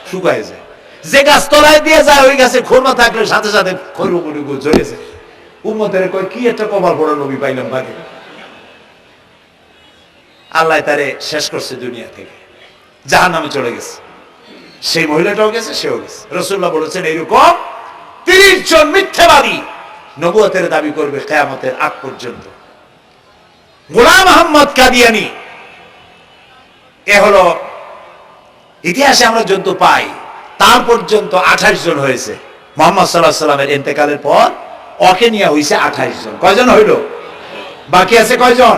শুকায় যায়। যে গাছ তলায় দিয়ে যায় ওই গাছে খোরমা থাকলে সাথে সাথে খৈরমুড়ি ঝরে যায়। উম্মতের কয় কি একটা কপাল পড়া নবী পাইলাম বাকি। আল্লাহ তারে শেষ করছে দুনিয়া থেকে, জাহান্নামে চলে গেছে। সেই মহিলাটাও গেছে, সেও গেছে। রাসূলুল্লাহ বলেছেন এইরকম 30 জন মিথ্যাবাদী নবুয়তের দাবি করবে কিয়ামতের আগ পর্যন্ত। গোলাম আহমদ কাদিয়ানী, এ হলো ইতিহাসে আমরা যত পাই, তার পর্যন্ত 28 জন হয়েছে। মুহাম্মদ সাল্লাল্লাহু আলাইহি সাল্লামের ইন্তেকালের পর ওকে নিয়ে হইছে 28 জন। কয়জন হইল? বাকি আছে কয়জন?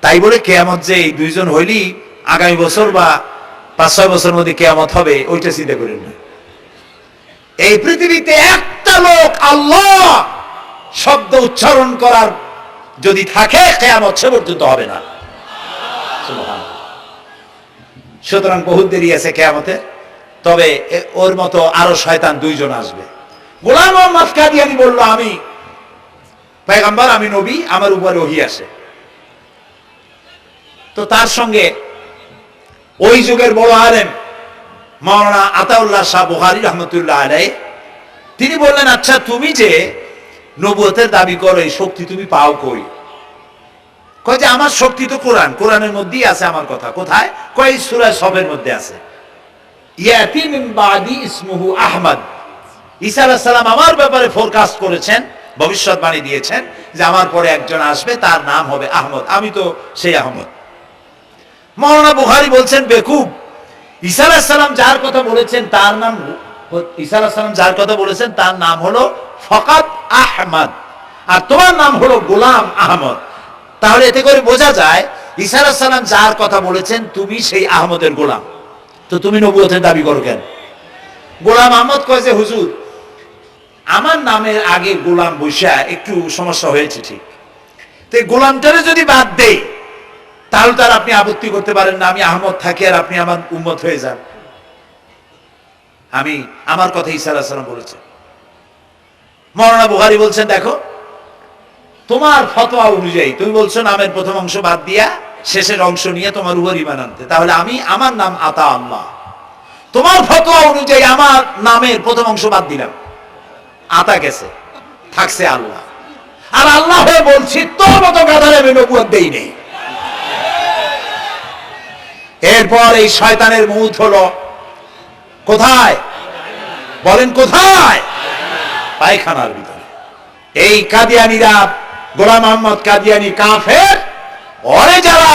তাই বলে কিয়ামত যে এই 2 জন হইলি আগামী বছর বা 5-6 বছরের মধ্যে কিয়ামত হবে ওইটা চিন্তা করেন না। এই পৃথিবীতে একটা লোক আল্লাহ শব্দ উচ্চারণ করার যদি থাকে, কিয়ামত সে পর্যন্ত হবে না। সুতরাং বহুত দেরি আছে কিয়ামতে। তবে ওর মতো আরো শয়তান 2 জন আসবে। গোলাম আহমদ কাদিয়ানী বলল আমি পয়গম্বর, আমি নবী, আমার উপরে ওহী আসে। তো তার সঙ্গে ওই যুগের বড় আলেম মাওলানা আতাউল্লাহ শাহ বুখারী রাহমাতুল্লাহ আলাইহি, তিনি বললেন আচ্ছা তুমি যে নবুয়তের দাবি করো, এই শক্তি তুমি পাও কই? কয় যে আমার শক্তি তো কোরআন, কোরআনের মধ্যেই আছে আমার কথা। কোথায়? কয় সূরা সফের মধ্যে আছে। ইয়াতি মিন বাদি ইসমুহু আহমদ। ঈসা আলাইহিস সালাম আমার ব্যাপারে ফোরকাস্ট করেছেন, ভবিষ্যৎবাণী দিয়েছেন যে আমার পরে একজন আসবে, তার নাম হবে আহমদ। আমি তো সেই আহমদ। মাওলানা বুখারী বলছেন বেকুব, ঈসা আলাইহিস সালাম যার কথা বলেছেন তার নাম, ঈসা আলাইহিস সালাম যার কথা বলেছেন তার নাম হলো ফকাত আহমদ, আর তোমার নাম হলো গোলাম আহমদ। তাহলে এতে করে বোঝা যায় ঈসা আলাইহিস সালাম যার কথা বলেছেন তুমি সেই আহমদের গোলাম। তো তুমি নবুয়তের দাবি করো কেন? গোলাম আহমদ কয় যে হুজুর, আমার নামের আগে গোলাম বৈশা একটু সমস্যা হয়েছে, ঠিক, তো গোলামটারে যদি বাদ দেই তাহলে তার আপনি আপত্তি করতে পারেন না, আমি আহমদ থাকি আর আপনি আমার উম্মত হয়ে যান। আমি আমার কথা ঈসা আলাইহিস সালাম বলেছে। মাওলানা বুখারী বলছেন, দেখো তোমার ফতোয়া অনুযায়ী তুমি বলছো নামের প্রথম অংশ বাদ দিয়া শেষের অংশ নিয়ে তোমার উপর ঈমান আনতে, তাহলে আমি আমার নাম আতা আল্লাহ, তোমার ফতোয়া অনুযায়ী আমার নামের প্রথম অংশ বাদ দিলাম, আতা গেছে, থাকছে আল্লাহ। আর আল্লাহ হয়ে বলছি তোর মতো গাধারে আমি নবুয়ত দেই নেই। এরপর এই শয়তানের মৌত হলো কোথায়? বলেন কোথায়? পায়খানার ভিতরে। এই কাদিয়ানীরা, গোলাম আহমদ কাদিয়ানী কাফের, ওরে যারা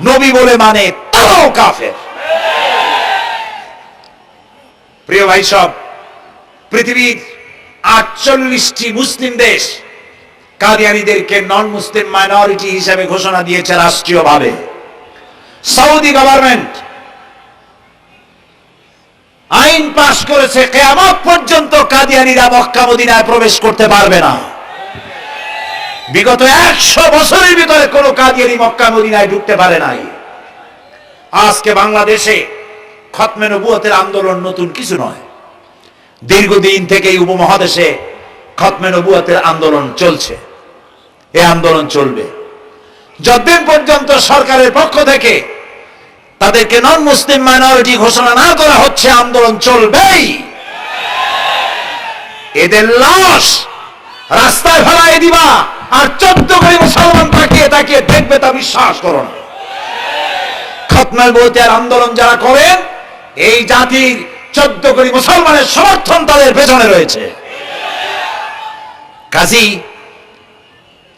নবী বলে মানে তারাও কাফের। প্রিয় ভাই সব, পৃথিবীর 48টি মুসলিম দেশ কাদিয়ানীদেরকে নন মুসলিম মাইনরিটি হিসেবে ঘোষণা দিয়েছে রাষ্ট্রীয়ভাবে। সৌদি গভর্নমেন্ট আইন পাশ করেছে কিয়ামত পর্যন্ত কাদিয়ানীরা মক্কা মদিনায় প্রবেশ করতে পারবে না। বিগত 100 বছরের ভিতরে কোন কাদিয়ানী মক্কা মদিনায় ঢুকতে পারে নাই। আজকে বাংলাদেশে খতমে নবুয়তের আন্দোলন নতুন কিছু নয়, দীর্ঘদিন থেকে এই উপমহাদেশে খতমে নবুয়তের আন্দোলন চলছে। এই আন্দোলন চলবে যতদিন পর্যন্ত সরকারের পক্ষ থেকে তাদেরকে নন মুসলিম মাইনরিটি ঘোষণা না করা হচ্ছে, আন্দোলন চলবেই। এদের লাশ রাস্তায় ফেলায় দিবা আর 14 কোটি মুসলমান তাকিয়ে তাকিয়ে দেখবে, তা বিশ্বাস করো না। খতমে নবুয়তের আন্দোলন যারা করেন, এই জাতির 14 কোটি মুসলমানের সমর্থন তাদের পেছনে রয়েছে। কাজী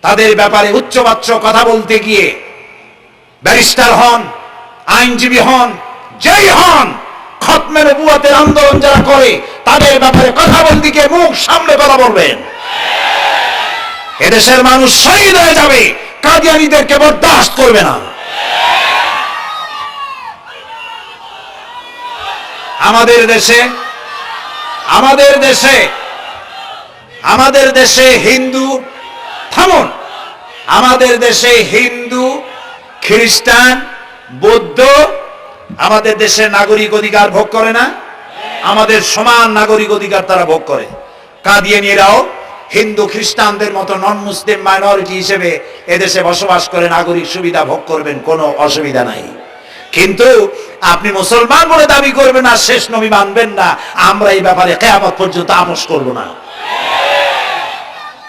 তাদের ব্যাপারে উচ্চবাচ্য কথা বলতে গিয়ে ব্যারিস্টার হন, আইনজীবী হন, যেই হন, খতমে নবুয়তের আন্দোলন যারা করে তাদের ব্যাপারে কথা বলতে গিয়ে মুখ সামনে কথা বলবেন। এদেশের মানুষ শহীদ হয়ে যাবে, কাদিয়ানীদেরকে বরদাস্ত করবে না। আমাদের দেশে হিন্দু, থামুন, আমাদের দেশে হিন্দু, খ্রিস্টান, বৌদ্ধ আমাদের দেশে নাগরিক অধিকার ভোগ করে না? আমাদের সমান নাগরিক অধিকার তারা ভোগ করে। কাদিয়ানীরাও হিন্দু খ্রিস্টানদের মতো নন মুসলিম মাইনরিটি হিসেবে এদেশে বসবাস করে নাগরিক সুবিধা ভোগ করবেন, কোনো অসুবিধা নাই। কিন্তু আপনি মুসলমান বলে দাবি করবেন আর শেষ নবী মানবেন না, আমরা এই ব্যাপারে কিয়ামত পর্যন্ত আপোষ করব না।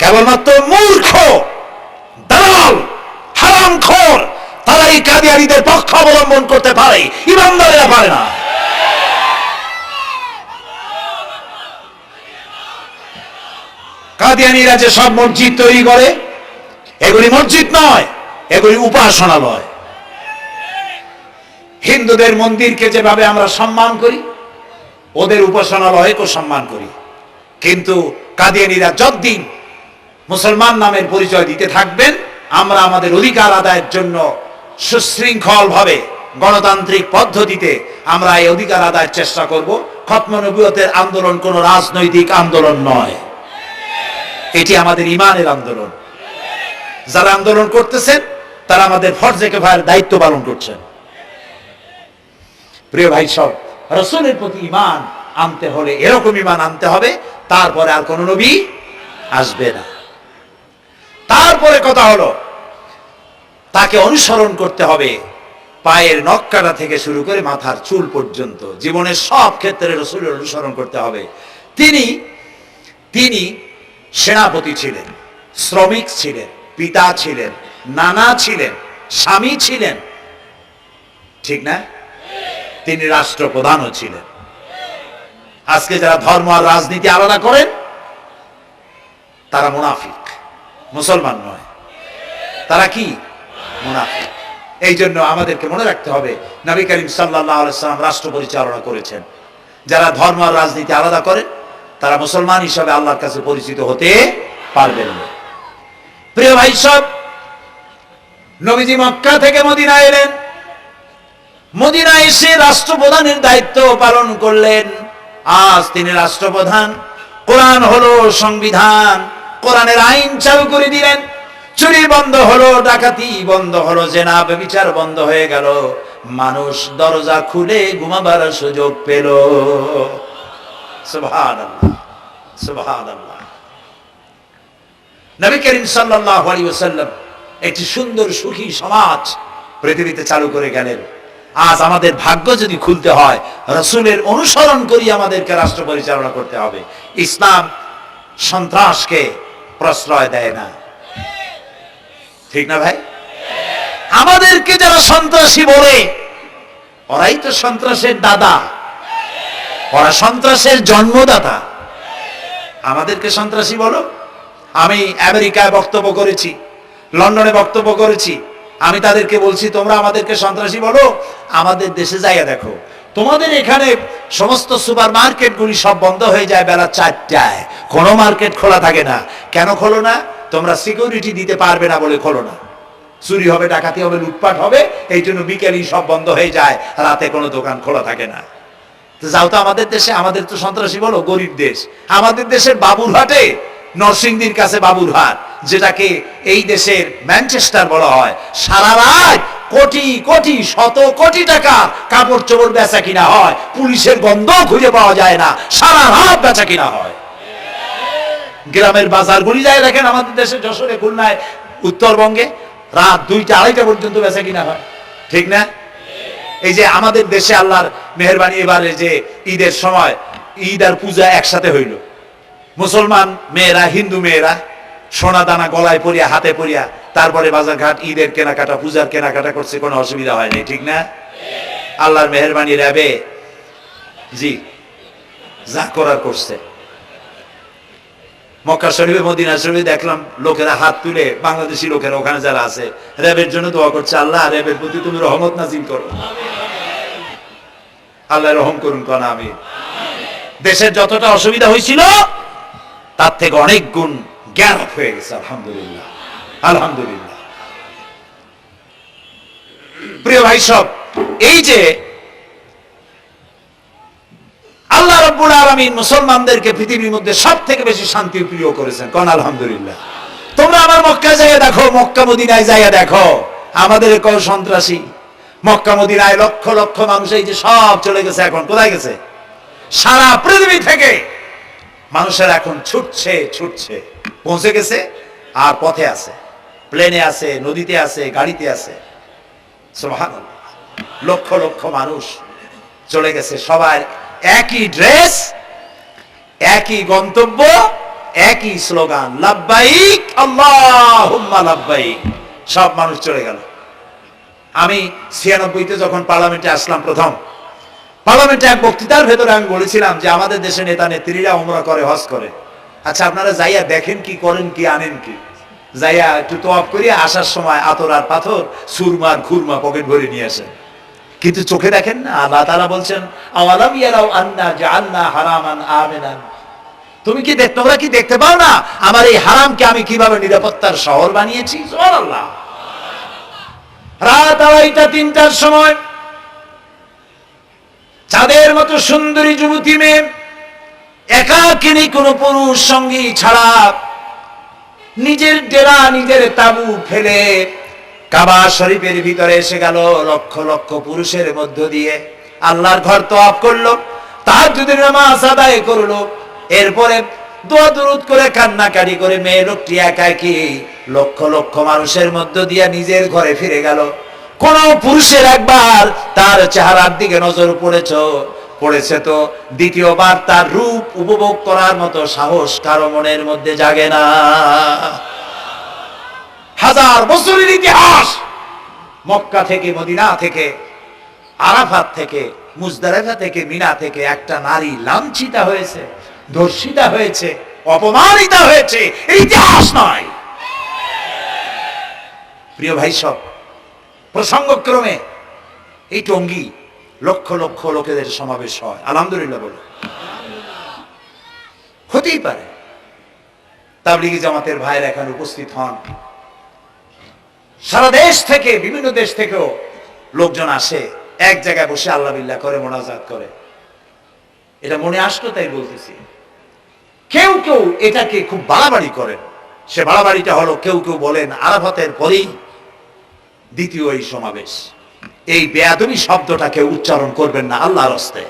কেবলমাত্র মূর্খ, দালাল, হারামখোর তারা এই কাদিয়ানীদের পক্ষ অবলম্বন করতে পারে, ইমানদারেরা পারে না। কাদিয়ানীরা যে সব মসজিদ তৈরি করে, এগুলি মসজিদ নয়, এগুলি উপাসনালয়। হিন্দুদের মন্দিরকে যেভাবে আমরা সম্মান করি, ওদের উপাসনালয়কেও সম্মান করি। কিন্তু কাদিয়ানীরা যতদিন মুসলমান নামের পরিচয় দিতে থাকবেন, আমরা আমাদের অধিকার আদায়ের জন্য সুশৃঙ্খল ভাবে গণতান্ত্রিক পদ্ধতিতে আমরা এই অধিকার আদায়ের চেষ্টা করব। খতমে নবুয়তের আন্দোলন কোনো রাজনৈতিক আন্দোলন নয়, এটি আমাদের ঈমানের আন্দোলন। যারা আন্দোলন করতেছেন তারা আমাদের ফরজে কিফায়ার দায়িত্ব পালন করছেন। প্রিয় ভাই সব, রাসূলের প্রতি ঈমান আনতে হলে এরকম ঈমান আনতে হবে, তারপরে আর কোন নবী আসবে না। তারপরে কথা হলো তাকে অনুসরণ করতে হবে পায়ের নখকাটা থেকে শুরু করে মাথার চুল পর্যন্ত, জীবনের সব ক্ষেত্রে রাসূলের অনুসরণ করতে হবে। তিনি সেনাপতি ছিলেন, শ্রমিক ছিলেন, পিতা ছিলেন, নানা ছিলেন, স্বামী ছিলেন, ঠিক না? তিনি রাষ্ট্রপ্রধানও ছিলেন। আজকে যারা ধর্ম আর রাজনীতি আলাদা করেন তারা মুনাফিক, মুসলমান নয়, তারা কি? মুনাফিক। এই জন্য আমাদেরকে মনে রাখতে হবে নবী করিম সাল্লাল্লাহু আলাইহি ওয়াসাল্লাম রাষ্ট্র পরিচালনা করেছেন। যারা ধর্ম আর রাজনীতি আলাদা করেন তারা মুসলমান হিসাবে আল্লাহর কাছে পরিচিত হতে পারবেন না। প্রিয় ভাই সব, নবীজি মক্কা থেকে মদিনা এলেন, মদিনায় এসে রাষ্ট্রপ্রধানের দায়িত্ব পালন করলেন। আজ তিনি রাষ্ট্রপ্রধান, কোরআন হলো সংবিধান, কোরআনের আইন চালু করে দিলেন। চুরি বন্ধ হলো, ডাকাতি বন্ধ হলো, জেনা ব্যভিচার বন্ধ হয়ে গেল, মানুষ দরজা খুলে ঘুমাবার সুযোগ পেল। সুবহানাল্লাহ, সুবহানাল্লাহ। নবী করিম সাল্লাল্লাহু আলাইহি ওয়াসাল্লাম একটি সুন্দর সুখী সমাজ পৃথিবীতে চালু করে গেলেন। আজ আমাদের ভাগ্য যদি খুলতে হয়, রাসূলের অনুসরণ করি আমাদেরকে রাষ্ট্র পরিচালনা করতে হবে। ইসলাম সন্ত্রাসকে প্রশ্রয় দেয় না, ঠিক না ভাই? আমাদেরকে যারা সন্ত্রাসী বলে, ওরাই তো সন্ত্রাসের দাদা, ওরা সন্ত্রাসের জন্মদাতা। আমাদেরকে সন্ত্রাসী বলো? আমি আমেরিকায় বক্তব্য করেছি, লন্ডনে বক্তব্য করেছি, আমি তাদেরকে বলছি তোমরা আমাদেরকে সন্ত্রাসী বলো? আমাদের দেশে যাইয়া দেখো, তোমাদের এখানে সমস্ত সুপার মার্কেটগুলি সব বন্ধ হয়ে যায় বেলা 4টায়, কোনো মার্কেট খোলা থাকে না। কেন খোলো না? তোমরা সিকিউরিটি দিতে পারবে না বলে খোলো না। চুরি হবে, ডাকাতি হবে, লুটপাট হবে, এই জন্য বিকেলই সব বন্ধ হয়ে যায়, রাতে কোনো দোকান খোলা থাকে না। তো যাও তো আমাদের দেশে, আমাদের তো সন্ত্রাসী বলো? গরিব দেশ। আমাদের দেশের বাবুরহাটে, নরসিংদীর কাছে বাবুরহাট, যেটাকে এই দেশের ম্যানচেস্টার বলা হয়, সারা রাত কোটি কোটি শত কোটি টাকা কাপড় চোপড় বেচা কিনা হয়, পুলিশের গন্ধ খুঁজে পাওয়া যায় না, সারা রাত বেচা কিনা হয়। গ্রামের বাজারগুলি যায় দেখেন, আমাদের দেশে যশোরে, খুলনায়, উত্তরবঙ্গে রাত 2টা 2:30 পর্যন্ত বেচা কিনা হয়, ঠিক না? এই যে আমাদের দেশে আল্লাহর মেহেরবানি, এবারে যে ঈদের সময় ঈদ আর পূজা একসাথে হইল, মুসলমান মেয়েরা, হিন্দু মেয়েরা সোনা দানা গলায় পরিয়া, হাতে পরিয়া, তারপরে বাজার ঘাট ঈদের কেনাকাটা, পূজার কেনাকাটা করছে, কোনো অসুবিধা হয় নাই, ঠিক না? আল্লাহর মেহেরবানি, র্যাবে জি যা করার করছে। মক্কা শরীফে, মদিনা শরীফে দেখলাম লোকেরা হাত তুলে, বাংলাদেশি লোকেরা ওখানে যারা আছে, র্যাবের জন্য দোয়া করছে, আল্লাহ র্যাবের প্রতি তুমি রহমত নাজিল করো, আল্লাহ রহম করুন, কোনা আমি। দেশের যতটা অসুবিধা হয়েছিল তার থেকে অনেক গুণ জ্ঞান হয়ে গেছে, আলহামদুলিল্লাহ, আলহামদুলিল্লাহ। প্রিয় ভাই সব, এই যে আল্লাহ রাব্বুল আলামিন মুসলমানদেরকে পৃথিবীর মধ্যে সবথেকে বেশি শান্তি প্রিয় করেছেন, কোন আলহামদুলিল্লাহ। তোমরা আবার মক্কায় যাইয়া দেখো, মক্কা মদিনায় যাইয়া দেখো, আমাদের কোন সন্ত্রাসী? মক্কা মদিনায় লক্ষ লক্ষ মানুষ এই যে সব চলে গেছে, এখন কোথায় গেছে? সারা পৃথিবী থেকে মানুষের এখন ছুটছে ছুটছে, পৌঁছে গেছে, আর পথে আছে, প্লেনে আছে, নদীতে আছে, গাড়িতে আছে। সুবহানাল্লাহ, লক্ষ লক্ষ মানুষ চলে গেছে, সবার একই ড্রেস, একই গন্তব্য, একই স্লোগান, লাব্বাইক আল্লাহুম্মা লাব্বাইক। সব মানুষ চলে গেল। আমি 96-তে যখন পার্লামেন্টে আসলাম, প্রথম পার্লামেন্টে এক বক্তৃতার ভেতরে আমি বলেছিলাম যে আমাদের দেশে নেতা নেত্রীরা উমরা করে, হজ করে। আচ্ছা, আপনারা যাইয়া দেখেন কি, করেন কি, আনেন কি? যাইয়া একটু তোয়াফ করিয়া আসার সময় আতর আর পাথর, সুরমার খুরমা পকেট ভরে নিয়ে আসেন, কিন্তু চোখে দেখেন না। আল্লাহ তাআলা বলছেন, আওয়ালাম ইয়ারাউ আন্না জাআলনা হারামান আমিনান, তুমি কি তোমরা কি দেখতে পাও না আমার এই হারামকে আমি কিভাবে নিরাপত্তার শহর বানিয়েছি? সুবহানাল্লাহ। রাত 2:30-3টার সময় চাঁদের মতো সুন্দরী যুবতী মেয়ে, একাকিনী, কোনো পুরুষ সঙ্গী ছাড়া, নিজের ডেরা, নিজের তাবু ফেলে কাবা শরীফের ভিতরে এসে গেল, লক্ষ লক্ষ পুরুষের মধ্য দিয়ে আল্লাহর ঘর তওয়াফ করলো, তাহাজ্জুদের নামাজ আদায় করলো, এরপরে দোয়া দুরূদ করে, কান্নাকাটি করে, মেয়ে লোকটি একাকী লক্ষ লক্ষ মানুষের মধ্য দিয়ে নিজের ঘরে ফিরে গেল। কোন পুরুষের একবার তার চেহারার দিকে নজর পড়েছে তো দ্বিতীয়বার তার রূপ উপভোগ করার মতো সাহস কারো মনের মধ্যে জাগে না। হাজার বছরের ইতিহাস, মক্কা থেকে, মদিনা থেকে, আরাফাত থেকে, মুজদালিফা থেকে, মিনা থেকে একটা নারী লাঞ্ছিতা হয়েছে, ধর্ষিতা হয়েছে, অপমানিতা হয়েছে, এই ইতিহাস নয়। প্রিয় ভাই সব, প্রসঙ্গক্রমে এই টঙ্গী লক্ষ লক্ষ লোকেদের সমাবেশ হয়, আলহামদুলিল্লাহ বলো। হতেই পারে তাবলিগি জামাতের ভাইয়েরা এখানে উপস্থিত হন, সারা দেশ থেকে, বিভিন্ন দেশ থেকেও লোকজন আসে, এক জায়গায় বসে আল্লাহ বিল্লাহ করে, মোনাজাত করে। এটা মনে আসলো তাই বলতেছি। কেউ কেউ এটাকে খুব বাড়াবাড়ি করেন। সে বাড়াবাড়িটা হলো, কেউ কেউ বলেন আরাফাতের পরেই দ্বিতীয় এই সমাবেশ। এই বেয়াদবি শব্দটাকে উচ্চারণ করবেন না আল্লাহর হস্তে।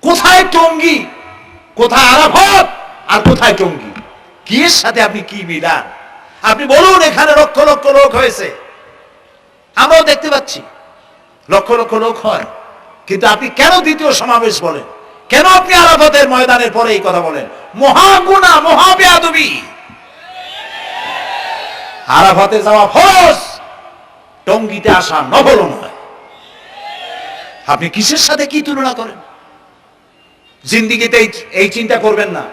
কোথায় টঙ্গী, কোথায় আরাফাত, আর কোথায় টঙ্গী? কি এর সাথে আপনি কি মিলান? আপনি বলুন এখানে লক্ষ লক্ষ লোক হয়েছে, আমরাও দেখতে পাচ্ছি লক্ষ লক্ষ লোক হয়, কিন্তু আপনি কেন দ্বিতীয় সমাবেশ বলেন? কেন আপনি আরাফাতের ময়দানের পরে এই কথা বলেন? মহাগুনাহ, মহাবেয়াদবি। আরাফাতে যাওয়া ফরজ, টঙ্গীতে আসা নফল নয়। আপনি কিসের সাথে কি তুলনা করেন? জিন্দিগিতে এই চিন্তা করবেন না।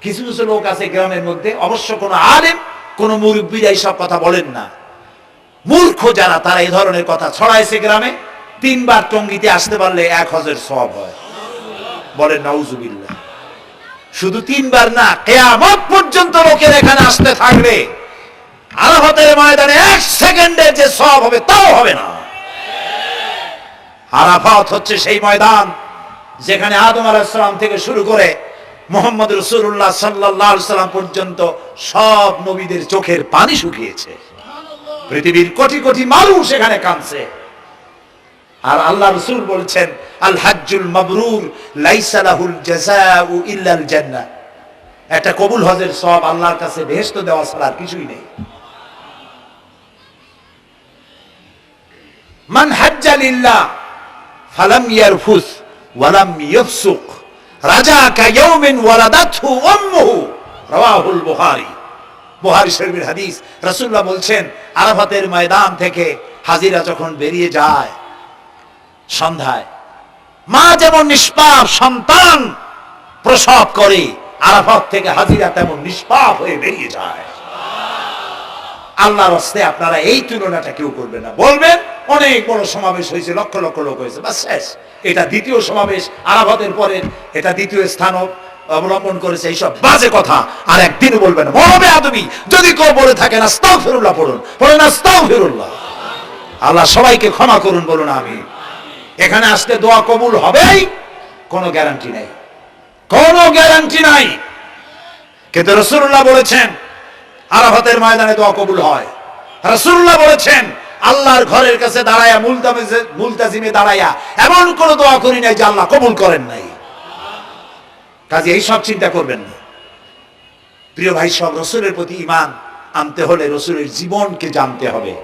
কিছু কিছু লোক আছে গ্রামের মধ্যে, অবশ্য কোনো আলেম, কোন মুরব্বীরা এইসব কথা বলেন না। মূর্খ যারা, তারা এই ধরনের কথা ছড়াইছে গ্রামে। 3 বার টঙ্গীতে আসতে পারলে 1 হজের সওয়াব হয়। বলেন নাউজুবিল্লাহ। শুধু 3 বার না, কিয়ামত পর্যন্ত লোকের এখানে আসতে থাকলে আরাফাতের ময়দানে 1 সেকেন্ডের যে সওয়াব হবে তাও হবে না। আরাফাত হচ্ছে সেই ময়দান যেখানে আদম আলাইহিস সালাম থেকে শুরু করে মুহাম্মদ রাসূলুল্লাহ সাল্লাল্লাহু আলাইহি সাল্লাম পর্যন্ত সব নবীদের চোখের পানি শুকিয়েছে। পৃথিবীর কোটি কোটি মানুষ এখানে কাঁদছে। আর আল্লাহ রাসূল বলেছেন, আল হাজ্জুল মাবরুর লাইসা লাহুল জাযাউ ইল্লাল জান্নাহ। একটা কবুল হজের সওয়াব আল্লাহর কাছে বেহেশত দেওয়া ছাড়া আর কিছুই নেই। মান হাজ্জা লিল্লাহ ফালাম ইয়ারফুস ওয়ালাম ইয়াফসুক রাজাকা ইয়াউমিন ওয়ালাদাতহু উম্মুহু, রাওয়াহুল বুখারী। বুখারী শরীফের হাদিস। রাসূলুল্লাহ বলছেন, আরাফাতের ময়দান থেকে হাজিরা যখন বেরিয়ে যায় সন্ধ্যায়, মা যেমন নিষ্পাপ সন্তান প্রসব করে, আরাফাত থেকে হাজিরা তেমন নিষ্পাপ হয়ে বেরিয়ে যায়। আল্লাহর হস্তে আপনারা এই তুলনাটা কেউ করবেন না। বলবেন অনেক বড় সমাবেশ হয়েছে, লক্ষ লক্ষ লোক হয়েছে, বাস শেষ। এটা দ্বিতীয় সমাবেশ, আরাফাতের পরে এটা দ্বিতীয় স্থান অবলম্বন করেছে। এইসব বাজে কথা আর একদিনও বলবেন না। মহাবেয়াদবি যদি কেউ বলে থাকেন, আস্তাগফিরুল্লাহ পড়ুন, পড়েন আস্তাগফিরুল্লাহ। আল্লাহ সবাইকে ক্ষমা করুন, বলুন আমিন। এখানে আসলে দোয়া কবুল হবেই, কোনো গ্যারান্টি নাই, কোনো গ্যারান্টি নাই। কিন্তু রাসূলুল্লাহ বলেছেন আরাফাতের ময়দানে দোয়া কবুল হয়। রাসূলুল্লাহ বলেছেন, আল্লাহর ঘরের কাছে দাঁড়ায়া মুলতাজিমে দাঁড়ায়া এমন কোন দোয়া করি নাই যে আল্লাহ কবুল করেন নাই। কাজে এই সব চিন্তা করবেন না। প্রিয় ভাই সব, রাসূলের প্রতি ঈমান আনতে হলে রাসূলের জীবনকে জানতে হবে।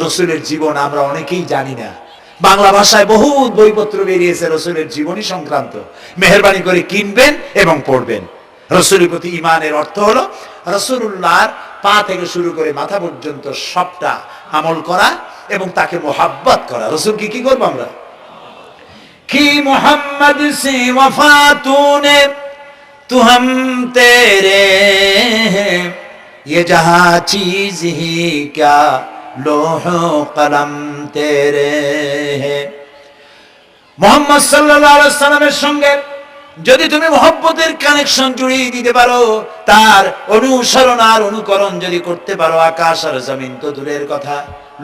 রাসূলের জীবন আমরা অনেকেই জানি না। বাংলা ভাষায় বহুত বইপত্র বেরিয়েছে রাসূলের জীবনী সংক্রান্ত। মেহেরবানি করে কিনবেন এবং পড়বেন। রাসূলের প্রতি ঈমানের অর্থ হলো রাসূলুল্লাহর পা থেকে শুরু করে মাথা পর্যন্ত সবটা আমল করা এবং তাকে মোহাব্বত করা। রাসূলকে কি করব আমরা? কি মোহাম্মদ সে ওয়াফা তूने तू हम तेरे हैं ये जहां चीज ही क्या लोह कलम तेरे हैं। মুহাম্মদ সাল্লাল্লাহু আলাইহি সাল্লামের সঙ্গে যদি তুমি মহব্বতের কানেকশন জুড়িয়ে দিতে পারো, তার অনুসরণ আর অনুকরণ যদি করতে পারো, আকাশ আর জমিন তো দূরের কথা,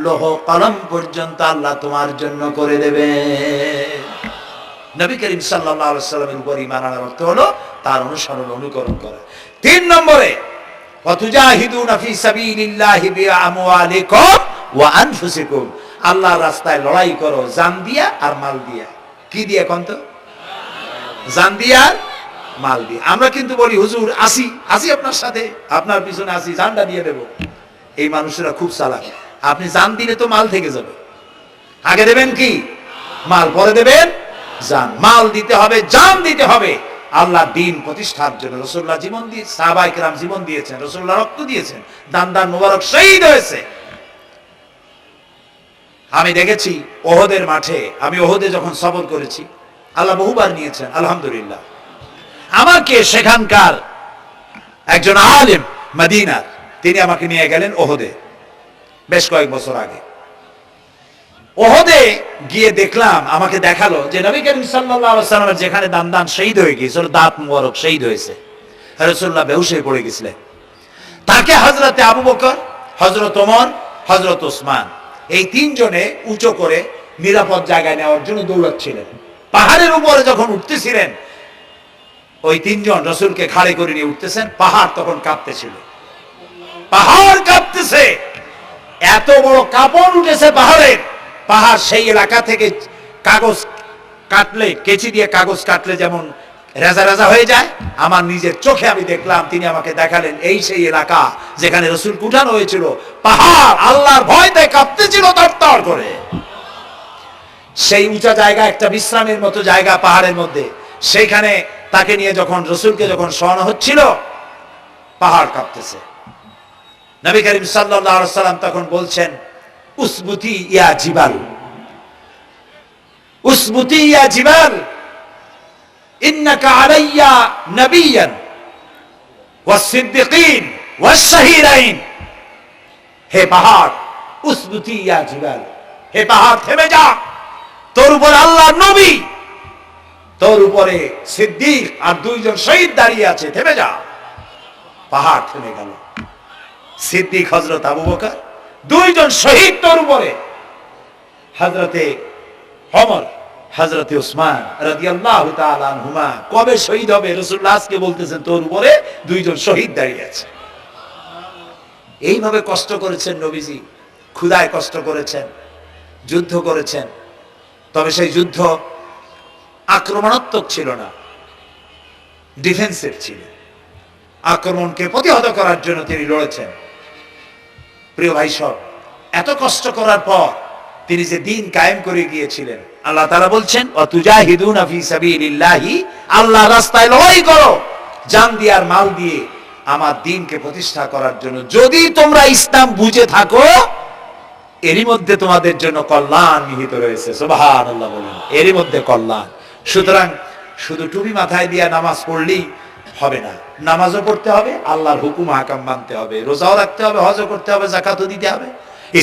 লৌহ কলম পর্যন্ত আল্লাহ তোমার জন্য করে দেবে। নবী করিম সাল্লাল্লাহু আলাইহি সাল্লামের উপর ঈমান আনার অর্থ হলো তার অনুসরণ অনুকরণ করা। 3 নম্বরে, ওয়াতুজাহিদুনা ফি সাবিলিল্লাহি বিআমওয়ালিকুম ওয়া আনফুসিকুম। আল্লাহর রাস্তায় লড়াই করো জান দিয়া আর মাল দিয়া। কি দিয়া কোন তো? জান দিয়া আর মাল দিয়া। আমরা কিন্তু বলি হুজুর আসি আপনার সাথে, আপনার পিছনে আসি, জানটা দিয়ে দেব। এই মানুষেরা খুব চালাক। আপনি জান দিলে তো মাল থেকে যাবে। আগে দেবেন কি? মাল, পরে দেবেন জান। মাল দিতে হবে, জান দিতে হবে আল্লাহ দ্বীন প্রতিষ্ঠার জন্য। রাসূলুল্লাহ জীবন দিয়ে, সাহাবায়ে কেরাম জীবন দিয়েছেন, রাসূলুল্লাহ রক্ত দিয়েছেন, দান মোবারক শহীদ হয়েছে। আমি দেখেছি ওহদের মাঠে, আমি ওহদে যখন সফর করেছি, আল্লাহ বহুবার নিয়েছেন আলহামদুলিল্লাহ। আমাকে সেখানকার একজন আলেম মদিনার, তিনি আমাকে নিয়ে গেলেন ওহদে বেশ কয়েক বছর আগে। ওহদে গিয়ে দেখলাম, আমাকে দেখালো যে নবী করিম সাল্লাল্লাহু আলাইহি ওয়াসাল্লামের যেখানে দান শহীদ হয়ে গিয়েছিল, দাঁত মোবারক শহীদ হয়েছে, রাসূলুল্লাহ বেহুশ হয়ে পড়ে গেছিলেন। তাকে হযরতে আবু বকর, হযরত ওমর, হযরত ওসমান, এই 3 জনে উঁচু করে নিরাপদ জায়গায় নেওয়ার জন্য দৌড়াচ্ছিলেন। পাহাড়ের উপরে যখন উঠতেছিলেন, ওই তিনজন রসুলকে খাড়ে করে নিয়ে উঠতেছেন, পাহাড় তখন কাঁপতেছিল, পাহাড় কাঁপতেছে, এত বড় কাঁপন উঠেছে পাহাড়ের। পাহাড় সেই এলাকা থেকে কাগজ কাটলে, কেচি দিয়ে কাগজ কাটলে যেমন রেজা রেজা হয়ে যায়, আমার নিজের চোখে আমি দেখলাম, তিনি আমাকে দেখালেন, এই সেই এলাকা যেখানে রসুল উঠানো হয়েছিল। পাহাড় আল্লাহর ভয়তে কাঁপতেছিল তরতর করে। সেই উঁচা জায়গা, একটা বিশ্রামের মতো জায়গা পাহাড়ের মধ্যে, সেইখানে তাকে নিয়ে যখন রসুলকে যখন শোয়ানো হচ্ছিল, পাহাড় কাঁপতেছে। নবী করিম সাল্লাল্লাহু আলাইহি ওয়াসাল্লাম তখন বলছেন, উসবুতি ইয়া জিবাল, উসবুতি ইয়া জিবাল, ইন্নাকা আলাইয়া নবিয়ান ওয়াস সিদ্দিকিন ওয়াস শাহীরাইন। হে পাহাড়, উসবুতি ইয়া জিবাল, হে পাহাড় থেমে যা, তোর উপর আল্লাহর নবী, তোর উপরে সিদ্দিক আর দুইজন শহীদ দাঁড়িয়ে আছে, থেমে যা। পাহাড় থেমে গেল। সিদ্দিক হযরত আবু বকর, দুইজন শহীদ তোর উপরে, হযরতে ওমর, হযরতে উসমান রাদিয়াল্লাহু তাআলা আনহুমা। কবে শহীদ হবে রাসূলুল্লাহ আজকে বলতেছেন, তোর উপরে দুইজন শহীদ দাঁড়িয়ে আছে। এইভাবে কষ্ট করেছেন নবীজি, ক্ষুধায় কষ্ট করেছেন, যুদ্ধ করেছেন। তবে সেই যুদ্ধ আক্রমণাত্মক ছিল না, ডিফেন্সিভ ছিল। আক্রমণকে প্রতিহত করার জন্য তিনি লড়েছেন। প্রিয় ভাই সব, এত কষ্ট করার পর তিনি যে দিন কায়েম করে গিয়েছিলেন, আল্লাহ তাআলা বলছেন, ওয়াতুজাহিদুনা ফি সাবিলিল্লাহি, আল্লাহর রাস্তায় লড়াই করো জান দিয়ে আর মাল দিয়ে আমার দ্বীনকে প্রতিষ্ঠা করার জন্য। যদি তোমরা ইসলাম বুঝে থাকো, এরই মধ্যে তোমাদের জন্য কল্যাণ নিহিত রয়েছে। সুবহানাল্লাহ বলেন, এরই মধ্যে কল্যাণ। সুতরাং শুধু টুপি মাথায় দিয়ে নামাজ পড়লেই হবে না, নামাজও পড়তে হবে, আল্লাহর হুকুম হাকাম মানতে হবে, রোজাও রাখতে হবে, হজও করতে হবে, যাকাতও দিতে হবে,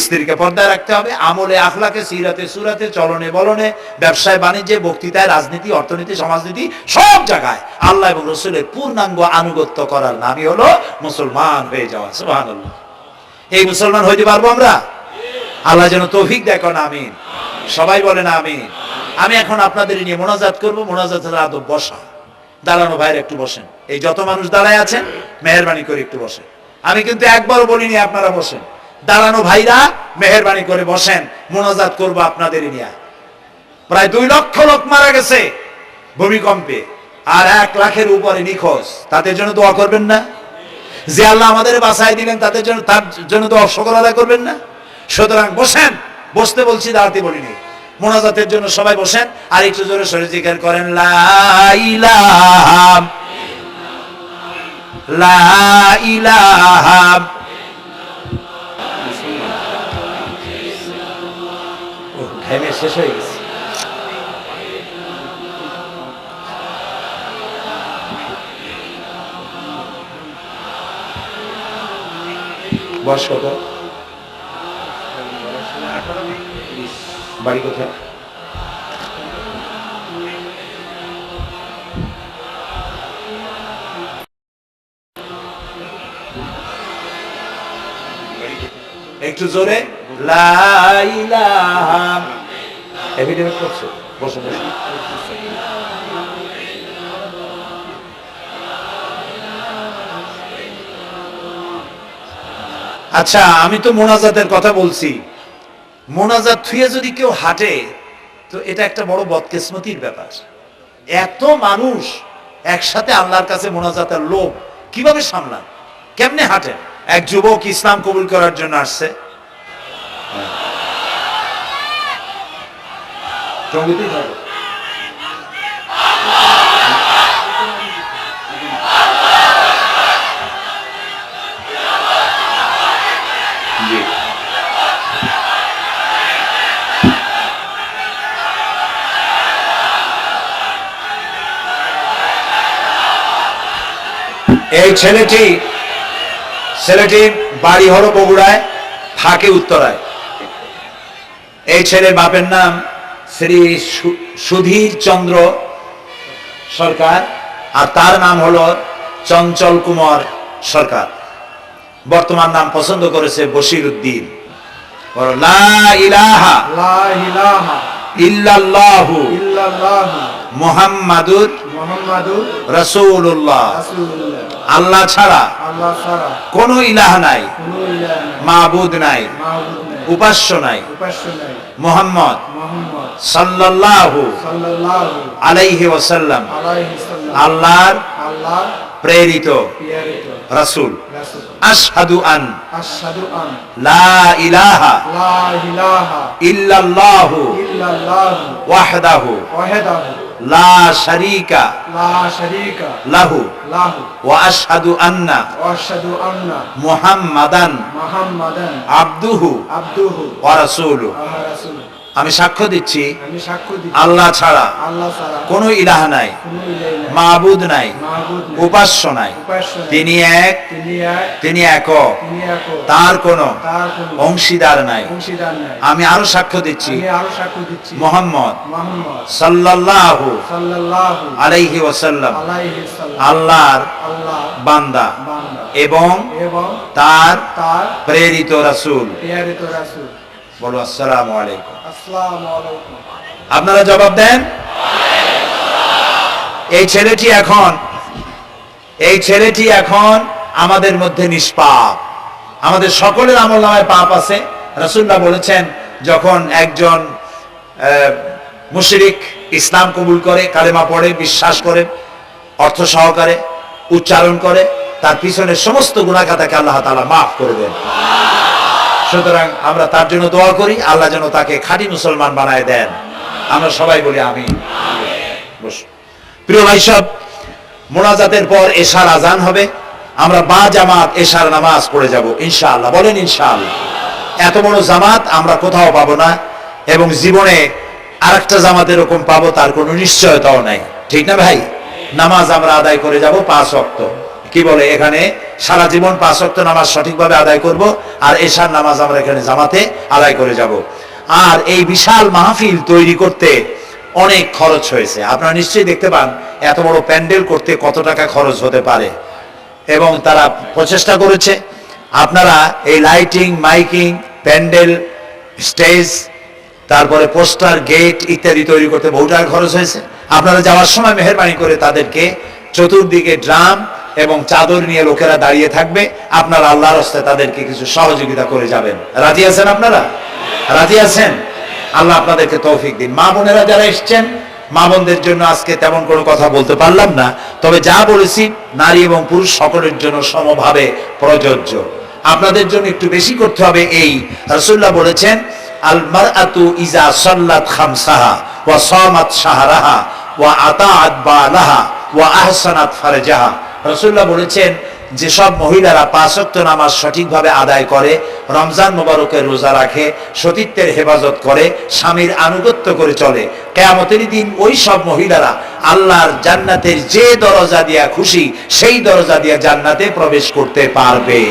স্ত্রীকে পর্দায় রাখতে হবে, আমলে আখলাকে, সিরাতে সুরাতে, চলনে বলনে, ব্যবসায় বাণিজ্যে, বক্তৃতায়, রাজনীতি, অর্থনীতি, সমাজনীতি, সব জায়গায় আল্লাহ এবং রসুলের পূর্ণাঙ্গ আনুগত্য করার নামই হলো মুসলমান হয়ে যাওয়া। সুবহানাল্লাহ। এই মুসলমান হইতে পারবো আমরা? আল্লাহ যেন তৌফিক দেয়, কোন আমিন। সবাই বলেন আমিন। আমি এখন আপনাদের নিয়ে মোনাজাত করবো। মোনাজাতের আদব বসা, দাঁড়ানো ভাইয়ের একটু বসেন। এই যত মানুষ দাঁড়ায় আছেন, মেহেরবানি করে একটু বসেন। আমি কিন্তু একবারও বলিনি আপনারা বসেন। দাঁড়ানো ভাইরা মেহেরবানি করে বসেন, মোনাজাত করবো আপনাদের নিয়ে। প্রায় 2 লক্ষ লোক মারা গেছে ভূমিকম্পে, আর 1 লাখের উপরে নিখোঁজ। তাদের জন্য দোয়া করবেন না? যে আল্লাহ আমাদের বাঁচাই দিলেন, তাদের জন্য, তার জন্য দোয়া শুকর আদায় করবেন না? সুতরাং বসেন, বসতে বলছি, দাঁড়াতে বলিনি। মোনাজাতের জন্য সবাই বসেন, আর একটু জোরে সরে জিকির করেন, লা ইলাহা লা ইলাহা। ঘেমে শেষ হয়ে গেছে। বয়স কত? বাড়ি কোথায়? একটু জোরে, লা ইলাহা। এভিডেন্স করছো? বসো বসো। আচ্ছা, আমি তো মোনাজাতের কথা বলছি। মোনাজাত থুয়ে যদি কেউ হাঁটে, তো এটা একটা বড় বদকিসমতির ব্যাপার। এত মানুষ একসাথে আল্লাহর কাছে মোনাজাতের লোভ কিভাবে সামলান? কেমনে হাঁটেন? এক যুবক ইসলাম কবুল করার জন্য আসছে। এই ছেলেটির বাড়ি হলো বগুড়ায়, থাকে উত্তরায়। এই ছেলের বাপের নাম শ্রী সুধীর চন্দ্র সরকার, আর তার নাম হলো চঞ্চল কুমার সরকার। বর্তমান নাম পছন্দ করেছে বশির উদ্দিন। বলো লা ইলাহা লা ইলাহা ইল্লাল্লাহু ইল্লাল্লাহু মুহাম্মাদুর মুহাম্মাদুর রাসূলুল্লাহ। রাসূলুল্লাহ। আল্লাহ ছাড়া আল্লাহ ছাড়া কোনো ইলাহ নাই, কোনো ইলাহ নাই, মাবুদ নাই, মাবুদ নাই, উপাস্য নাই। উপাস্য নাই। মুহাম্মদ মুহাম্মদ সাল্লাল্লাহু সাল্লাল্লাহু আলাইহি ওয়াসাল্লাম আলাইহি সাল্লাম আল্লাহর আল্লাহর প্রেরিত প্রেরিত রাসূল। রাসূল। আশহাদু আন আশহাদু আন লা ইলাহা লা ইলাহা ইল্লাল্লাহু ইল্লাল্লাহু ওয়াহদাহু ওয়াহদাহু লা শারীকা লা শারীকা লাহু লাহু ওয়া আশহাদু আন্না ওয়া আশহাদু আন্না মুহাম্মাদান মুহাম্মাদান আবদুহু আবদুহু ওয়া রাসূলুহু। ওয়া রাসূলুহু। আমি সাক্ষ্য দিচ্ছি আমি সাক্ষ্য দিচ্ছি আল্লাহ ছাড়া আল্লাহ ছাড়া কোনো ইলাহ নাই, কোনো ইলাহ নাই, মাবুদ নাই, মাবুদ নাই, উপাস্য নাই। উপাস্য নাই। তিনি এক, তিনি এক, তিনি একক, তিনি একক, তার কোনো তার কোনো অংশীদার নাই। অংশীদার নাই। আমি আরো সাক্ষ্য দিচ্ছি আমি আরো সাক্ষ্য দিচ্ছি মুহাম্মদ মুহাম্মদ সাল্লাল্লাহু সাল্লাল্লাহু আলাইহি ওয়াসাল্লাম আলাইহি সাল্লাম আল্লাহর আল্লাহ বান্দা বান্দা এবং এবং তার তার প্রেরিত রাসূল। প্রেরিত রাসূল। বলো আসসালামু আলাইকুম। আসসালামু আলাইকুম। আপনারা জবাব দেন। এই ছেলেটি এখন আমাদের মধ্যে নিষ্পাপ। আমাদের সকলের আমলনামায় পাপ আছে। রাসূলুল্লাহ বলেছেন, যখন একজন মুশরিক ইসলাম কবুল করে, কালেমা পড়ে, বিশ্বাস করে, অর্থ সহকারে উচ্চারণ করে, তার পিছনের সমস্ত গুনাহ খাতাকে আল্লাহ তাআলা মাফ করে দেন। সুতরাং আমরা তার জন্য দোয়া করি, আল্লাহ যেন তাকে খাঁটি মুসলমান বানায় দেন। আমরা সবাই বলি আমিন। প্রিয় ভাই সব, মোনাজাতের পর এশার আজান হবে। আমরা বা জামাত এশার নামাজ পড়ে যাব ইনশাআল্লাহ। বলেন ইনশাআল্লাহ। এত বড় জামাত আমরা কোথাও পাবো না, এবং জীবনে আরেকটা জামাত এরকম পাবো তার কোনো নিশ্চয়তাও নাই। ঠিক না ভাই? নামাজ আমরা আদায় করে যাব 5 ওয়াক্ত। কি বলে, এখানে সারা জীবন 5 ওয়াক্ত নামাজ সঠিকভাবে আদায় করব, আর এশার নামাজ আমরা এখানে জামাতে আদায় করে যাব। আর এই বিশাল মাহফিল তৈরি করতে অনেক খরচ হয়েছে। আপনারা নিশ্চয়ই দেখতে পান এত বড় প্যান্ডেল করতে কত টাকা খরচ হতে পারে, এবং তারা প্রচেষ্টা করেছে। আপনারা এই লাইটিং, মাইকিং, প্যান্ডেল, স্টেজ, তারপরে পোস্টার, গেট ইত্যাদি তৈরি করতে বহু টাকা খরচ হয়েছে। আপনারা যাওয়ার সময় মেহেরবানি করে তাদেরকে চতুর্দিকে ড্রাম এবং চাদর নিয়ে লোকেরা দাঁড়িয়ে থাকবে, আপনারা আল্লাহর রাস্তায় তাদেরকে কিছু সহযোগিতা করে যাবেন। রাজি আছেন আপনারা? রাজি আছেন? আল্লাহ আপনাদেরকে তৌফিক দিন। মা বোনেরা যারা এসছেন, মা বোনদের জন্য আজকে তেমন কোনো কথা বলতে পারলাম না, তবে যা বলেছি নারী এবং পুরুষ সকলের জন্য সমভাবে প্রযোজ্য। আপনাদের জন্য একটু বেশি করতে হবে। এই রাসূলুল্লাহ বলেছেন, আল মারআতু ইজা সাল্লাত খামসাহা ওয়া সামাত শাহরাহা ওয়া আতাআত বালাহা ওয়া আহসানাত ফারজাহা। রাসূলুল্লাহ বলেছেন, যেসব মহিলারা 5 ওয়াক্ত নামাজ সঠিকভাবে আদায় করে, রমজান মোবারকের রোজা রাখে, সতীত্বের হেফাজত করে, স্বামীর আনুগত্য করে চলে, কিয়ামতের দিন ওই সব মহিলারা আল্লাহর জান্নাতের যে দরজা দিয়া খুশি সেই দরজা দিয়া জান্নাতে প্রবেশ করতে পারবে।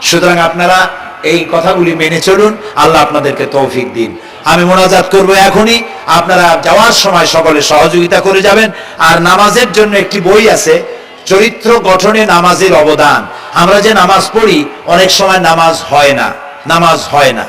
সুতরাং আপনারা এই কথাগুলি মেনে চলুন। আল্লাহ আপনাদেরকে তৌফিক দিন। আমি মোনাজাত করব এখনই। আপনারা যাওয়ার সময় সকলে সহযোগিতা করে যাবেন। আর নামাজের জন্য একটি বই আছে, চরিত্র গঠনে নামাজের অবদান। আমরা যে নামাজ পড়ি, অনেক সময় নামাজ হয় না।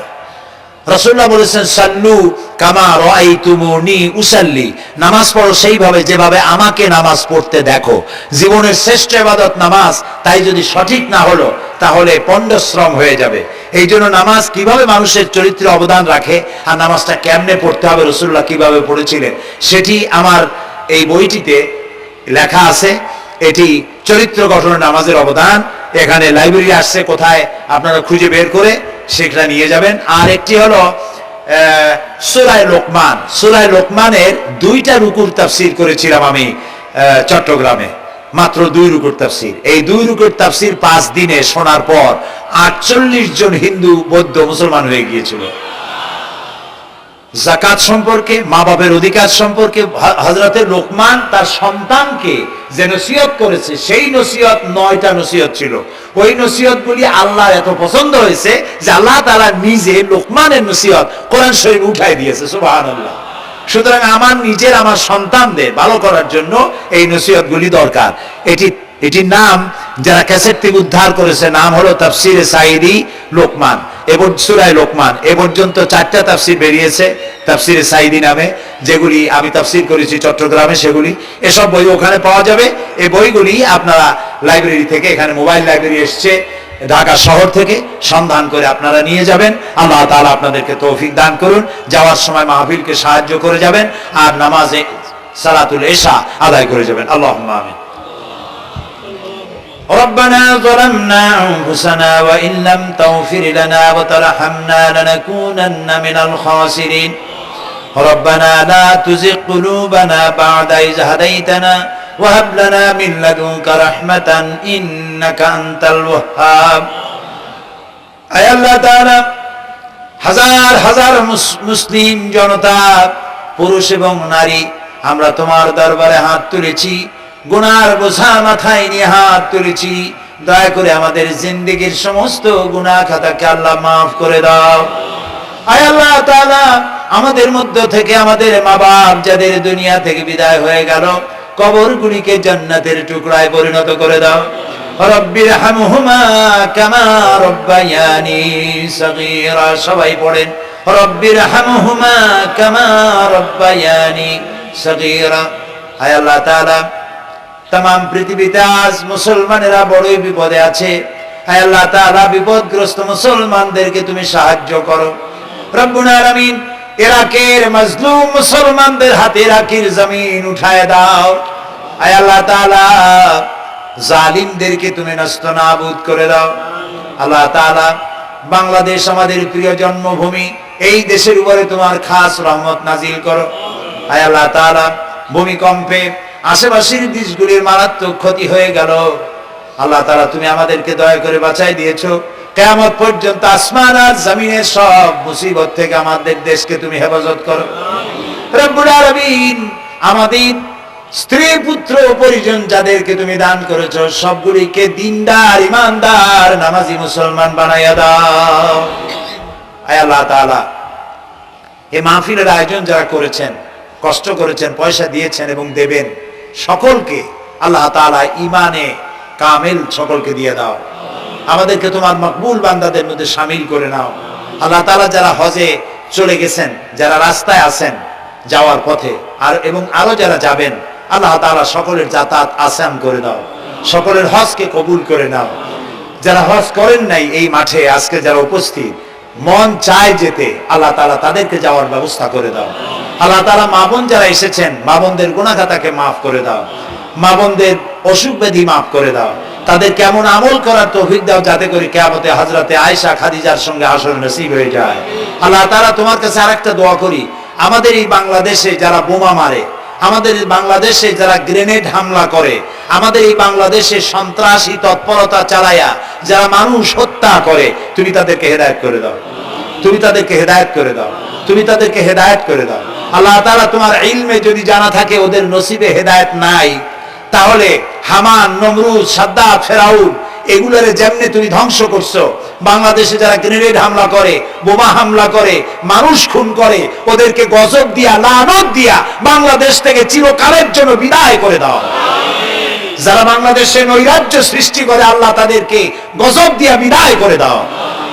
রাসূলুল্লাহ বলেছেন, সাল্লু কামা রাআইতুমুনি উসাল্লি। নামাজ পড়ো সেইভাবে যেভাবে আমাকে নামাজ পড়তে দেখো। জীবনের শ্রেষ্ঠ ইবাদত নামাজ, তাই যদি সঠিক না হলো তাহলে পণ্ডশ্রম হয়ে যাবে। এই জন্য নামাজ কিভাবে মানুষের চরিত্রে অবদান রাখে, আর নামাজটা কেমনে পড়তে হবে, রাসূলুল্লাহ কিভাবে পড়েছিলেন, সেটি আমার এই বইটিতে লেখা আছে। এটি চরিত্র গঠনে নামাজের অবদান। এখানে লাইব্রেরি আসছে, কোথায় আপনারা খুঁজে বের করে সেটা নিয়ে যাবেন। আর একটি হলো সূরা লোকমান। সূরা লোকমানের 2টা রুকুর তাফসীর করেছিলাম আমি চট্টগ্রামে, মাত্র 2 রুকুর তাফসীর। এই 2 রুকুর তাফসীর 5 দিনে শোনার পর 48 জন হিন্দু, বৌদ্ধ, মুসলমান হয়ে গিয়েছিল। যাকাত সম্পর্কে, মা বাবার অধিকার সম্পর্কে হযরতে লোকমান তার সন্তানকে যে নসিহত করেছে, সেই নসিহত 9টা নসিহত ছিল। ওই নসিহতগুলি আল্লাহর এত পছন্দ হয়েছে যে আল্লাহ তাআলা নিজে লোকমানের নসিহত কোরআন শরীফ উঠাই দিয়েছে। সুবহানাল্লাহ। সুতরাং আমার সন্তানদের ভালো করার জন্য এই নসিহতগুলি দরকার। এটির নাম, যারা ক্যাসেট থেকে উদ্ধার করেছে, নাম হলো তাফসিরে সাঈদী লোকমান। এবং সূরা লোকমান এ পর্যন্ত 4টা তাফসীর বেরিয়েছে তাফসীরে সাইদি নামে, যেগুলি আমি তাফসীর করেছি চট্টগ্রামে, সেগুলি এসব বই ওখানে পাওয়া যাবে। এই বইগুলি আপনারা লাইব্রেরি থেকে, এখানে মোবাইল লাইব্রেরি এসছে ঢাকা শহর থেকে, সন্ধান করে আপনারা নিয়ে যাবেন। আল্লাহ তাআলা আপনাদেরকে তৌফিক দান করুন। যাওয়ার সময় মাহফিলকে সাহায্য করে যাবেন, আর নামাজে সালাতুল ইশা আদায় করে যাবেন। আল্লাহুম্মা আমিন। ربنا ظلمنا أنفسنا وإن لم تغفر لنا وترحمنا لنكونن من الخاسرين ربنا لا تزغ قلوبنا بعد إذ هديتنا وهب لنا من لدنك رحمة إنك أنت الوهاب أي الله تعالى হাজার হাজার মুসলিম জনতা, পুরুষ এবং নারী, আমরা তোমার দরবারে হাত তুলেছি, গুনার বোঝা মাথায় নিয়ে হাত তুলেছি। দয়া করে আমাদের জিন্দেগীর সমস্ত গুনাহ খাতাকে আল্লাহ মাফ করে দাও। আয় আল্লাহ তাআলা, আমাদের মধ্য থেকে আমাদের মা বাপ যাদের দুনিয়া থেকে বিদায় হয়ে গেল, কবরগুলিকে জান্নাতের টুকরায় পরিণত করে দাও। রব্বির হামহুমা কামা রব্বায়ানি সগীরা। সবাই পড়েন রব্বির হামহুমা কামা রব্বায়ানি সগীরা। আয় আল্লাহ তাআলা, तमाम পৃথিবীতে আজ মুসলমানেরা বড়ই বিপদে আছে। হে আল্লাহ তাআলা, বিপদগ্রস্ত মুসলমানদেরকে তুমি সাহায্য করো রব্বুল আলামিন। ইরাকের মাজলুম মুসলমানদের হাতে ইরাকের জমিন উঠায় দাও। হে আল্লাহ তাআলা, জালিমদেরকে তুমি নস্তনাবুদ করে দাও। আল্লাহ তাআলা, বাংলাদেশ আমাদের প্রিয় জন্মভূমি, এই দেশের উপরে তোমার খাস রহমত নাজিল করো। হে আল্লাহ তাআলা, ভূমিকম্পে আশেপাশের দেশগুলির মারাত্মক ক্ষতি হয়ে গেল। আল্লাহ তাআলা, তুমি আমাদেরকে দয়া করে বাঁচাই দিয়েছো। কিয়ামত পর্যন্ত আসমান আর জমিনের সব মুসিবত থেকে আমাদের দেশকে তুমি হেফাজত করো রব্বুল আলামিন। আমাদের স্ত্রী পুত্র পরিজন যাদেরকে তুমি দান করেছো, সবগুলিকে দিনদার, ইমানদার, নামাজি মুসলমান বানাইয়া দাও। আয় আল্লাহ তাআলা, এই মাহফিলের আয়োজন যারা করেছেন, কষ্ট করেছেন, পয়সা দিয়েছেন এবং দেবেন, সকলকে আল্লাহ তাআলা ঈমানে কামিল সকলকে দিয়ে দাও। আমাদেরকে তোমার মকবুল বান্দাদের মধ্যে শামিল করে নাও। আল্লাহ তাআলা, যারা হজে চলে গেছেন, যারা রাস্তায় আছেন যাওয়ার পথে, আর এবং আরো যারা যাবেন, আল্লাহ তাআলা সকলের যাতায়াত আসান করে দাও, সকলের হজকে কবুল করে নাও। যারা হজ করেন নাই, এই মাঠে আজকে যারা উপস্থিত, মন চায় যেতে, আল্লাহ তাআলা তাদেরকে যাওয়ার ব্যবস্থা করে দাও। আল্লাহ তাআলা, মা বোন যারা এসেছেন, মা বোনদের গুনাহ খাতাকে মাফ করে দাও, মা বোনদের অসুখ ব্যাধি মাফ করে দাও, তাদের কেমন আমল করার তৌফিক দাও, যাতে করে কিয়ামতে হযরতে আয়েশা খাদিজার সঙ্গে হাসর নসিব হয়ে যায়। আল্লাহ তাআলা, তোমার কাছে আরেকটা দোয়া করি, আমাদের এই বাংলাদেশে যারা বোমা মারে, আমাদের বাংলাদেশে যারা গ্রেনেড হামলা করে, আমাদের এই বাংলাদেশে সন্ত্রাসী তৎপরতা চালায়া যারা মানুষ হত্যা করে, তুমি তাদেরকে হেদায়েত করে দাও, তুমি তাদেরকে হেদায়েত করে দাও, তুমি তাদেরকে হেদায়েত করে দাও। আল্লাহ তাআলা, তোমার ইলমে যদি জানা থাকে ওদের নসিবে হেদায়েত নাই, তাহলে হামান, নমরুদ, সাদ্দাত, ফেরাউন এগুলোরে যেমনি তুমি ধ্বংস করছো, বাংলাদেশে যারা গ্রেনেড হামলা করে, বোমা হামলা করে, মানুষ খুন করে, ওদেরকে গজব দিয়া, লানত দিয়া বাংলাদেশ থেকে চিরকালের জন্য বিদায় করে দাও। যারা বাংলাদেশে নৈরাজ্য সৃষ্টি করে, আল্লাহ তাদেরকে গজব দিয়া বিদায় করে দাও।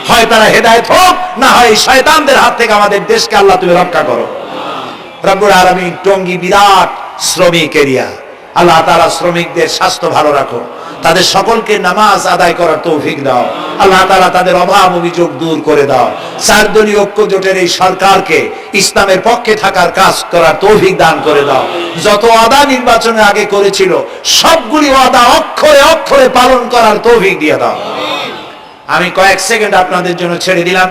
হয় তারা হেদায়েত হোক, না হয় শয়তানদের হাত থেকে আমাদের দেশকে আল্লাহ তুমি রক্ষা করো রব্বুল আলামিন। টঙ্গী বিরাট শ্রমিক এরিয়া, আল্লাহ তাআলা শ্রমিকদের স্বাস্থ্য ভালো রাখো, তাদের সকলকে নামাজ আদায় করার তৌফিক দাও। আল্লাহ তাআলা, তাদের অভাব অভিযোগ দূর করে দাও। 4 দলীয় ঐক্য জোটের এই সরকারকে ইসলামের পক্ষে থাকার কাজ করার তৌফিক দান করে দাও। যত ওয়াদা নির্বাচনের আগে করেছিল, সবগুলি ওয়াদা অক্ষরে অক্ষরে পালন করার তৌফিক দিয়ে দাও। আমি কয়েক সেকেন্ড আপনাদের জন্য ছেড়ে দিলাম।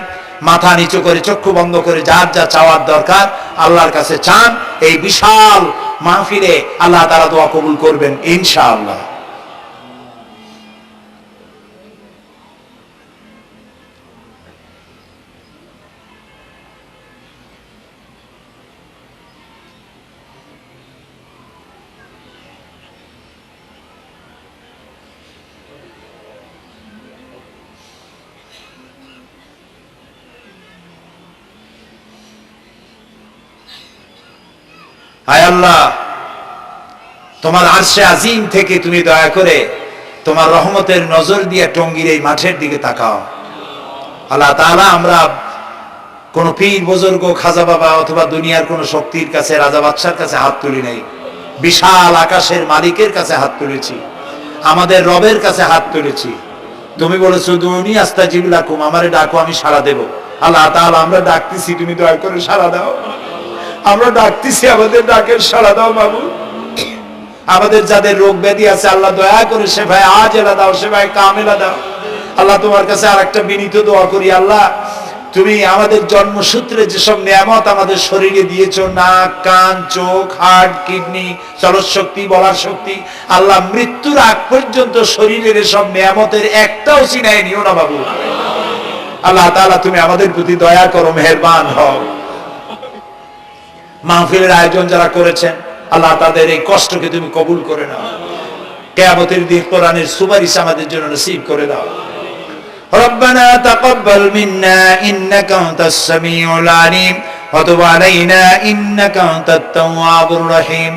মাথা নিচু করে, চক্ষু বন্ধ করে, যার যা চাওয়ার দরকার আল্লাহর কাছে চান। এই বিশাল মাহফিলে আল্লাহ তাআলা দোয়া কবুল করবেন ইনশাআল্লাহ। হায় আল্লাহ, তোমার আরশে আজিম থেকে তুমি দয়া করে তোমার রহমতের নজর দিয়ে টঙ্গীর এই মাঠের দিকে তাকাও। আল্লাহ তাআলা আমরা কোন পীর বুজুর্গ খাজা বাবা অথবা দুনিয়ার কোন শক্তির কাছে রাজা বাদশার কাছে হাত তুলি নাই, বিশাল আকাশের মালিকের কাছে হাত তুলেছি, আমাদের রবের কাছে হাত তুলেছি। তুমি বলেছো দুনি আস্তাজিব লাকুম, আমারে ডাকো আমি সাড়া দেব। আল্লাহ তাআলা আমরা ডাকতেছি, তুমি দয়া করে সাড়া দাও। আমরা ডাকতেছি, আমাদের ডাকের সাড়া দাও মাবুদ। আমাদের যাদের রোগ ব্যাধি আছে আল্লাহ দয়া করে শেফায়ে আজেলা দাও, শেফায়ে কামেলা দাও। আল্লাহ তোমার কাছে আরেকটা বিনীত দোয়া করি, আল্লাহ তুমি আমাদের জন্মসূত্রে যেসব নিয়ামত আমাদের শরীরে দিয়েছো, নাক, কান, চোখ, হার্ট, কিডনি, চলৎ শক্তি, বলার শক্তি, আল্লাহ মৃত্যুর আগ পর্যন্ত শরীরের এসব নিয়ামতের একটাও ছিনাই নিও না বাবু। আল্লাহ তাআলা তুমি আমাদের প্রতি দয়া করো, মেহেরবান হও। মাহফিলের আয়োজন যারা করেছেন আল্লাহ তাদের এই কষ্টকে তুমি কবুল করে নাও। কিয়ামতের দিন কোরআনের সুপারিশ আমাদের জন্য নসিব করে দাও। ربنا تقبل منا إنك أنت السميع العليم وتب علينا إنك أنت التواب الرحيم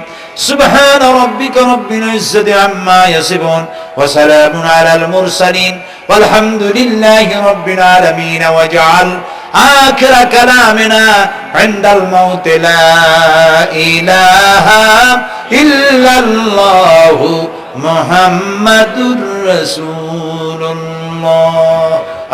سبحان ربك رب العزة عما يصفون وسلام على المرسلين والحمد لله رب العالمين واجعل آخر كلامنا عند الموت لا إله إلا الله محمد رسول الله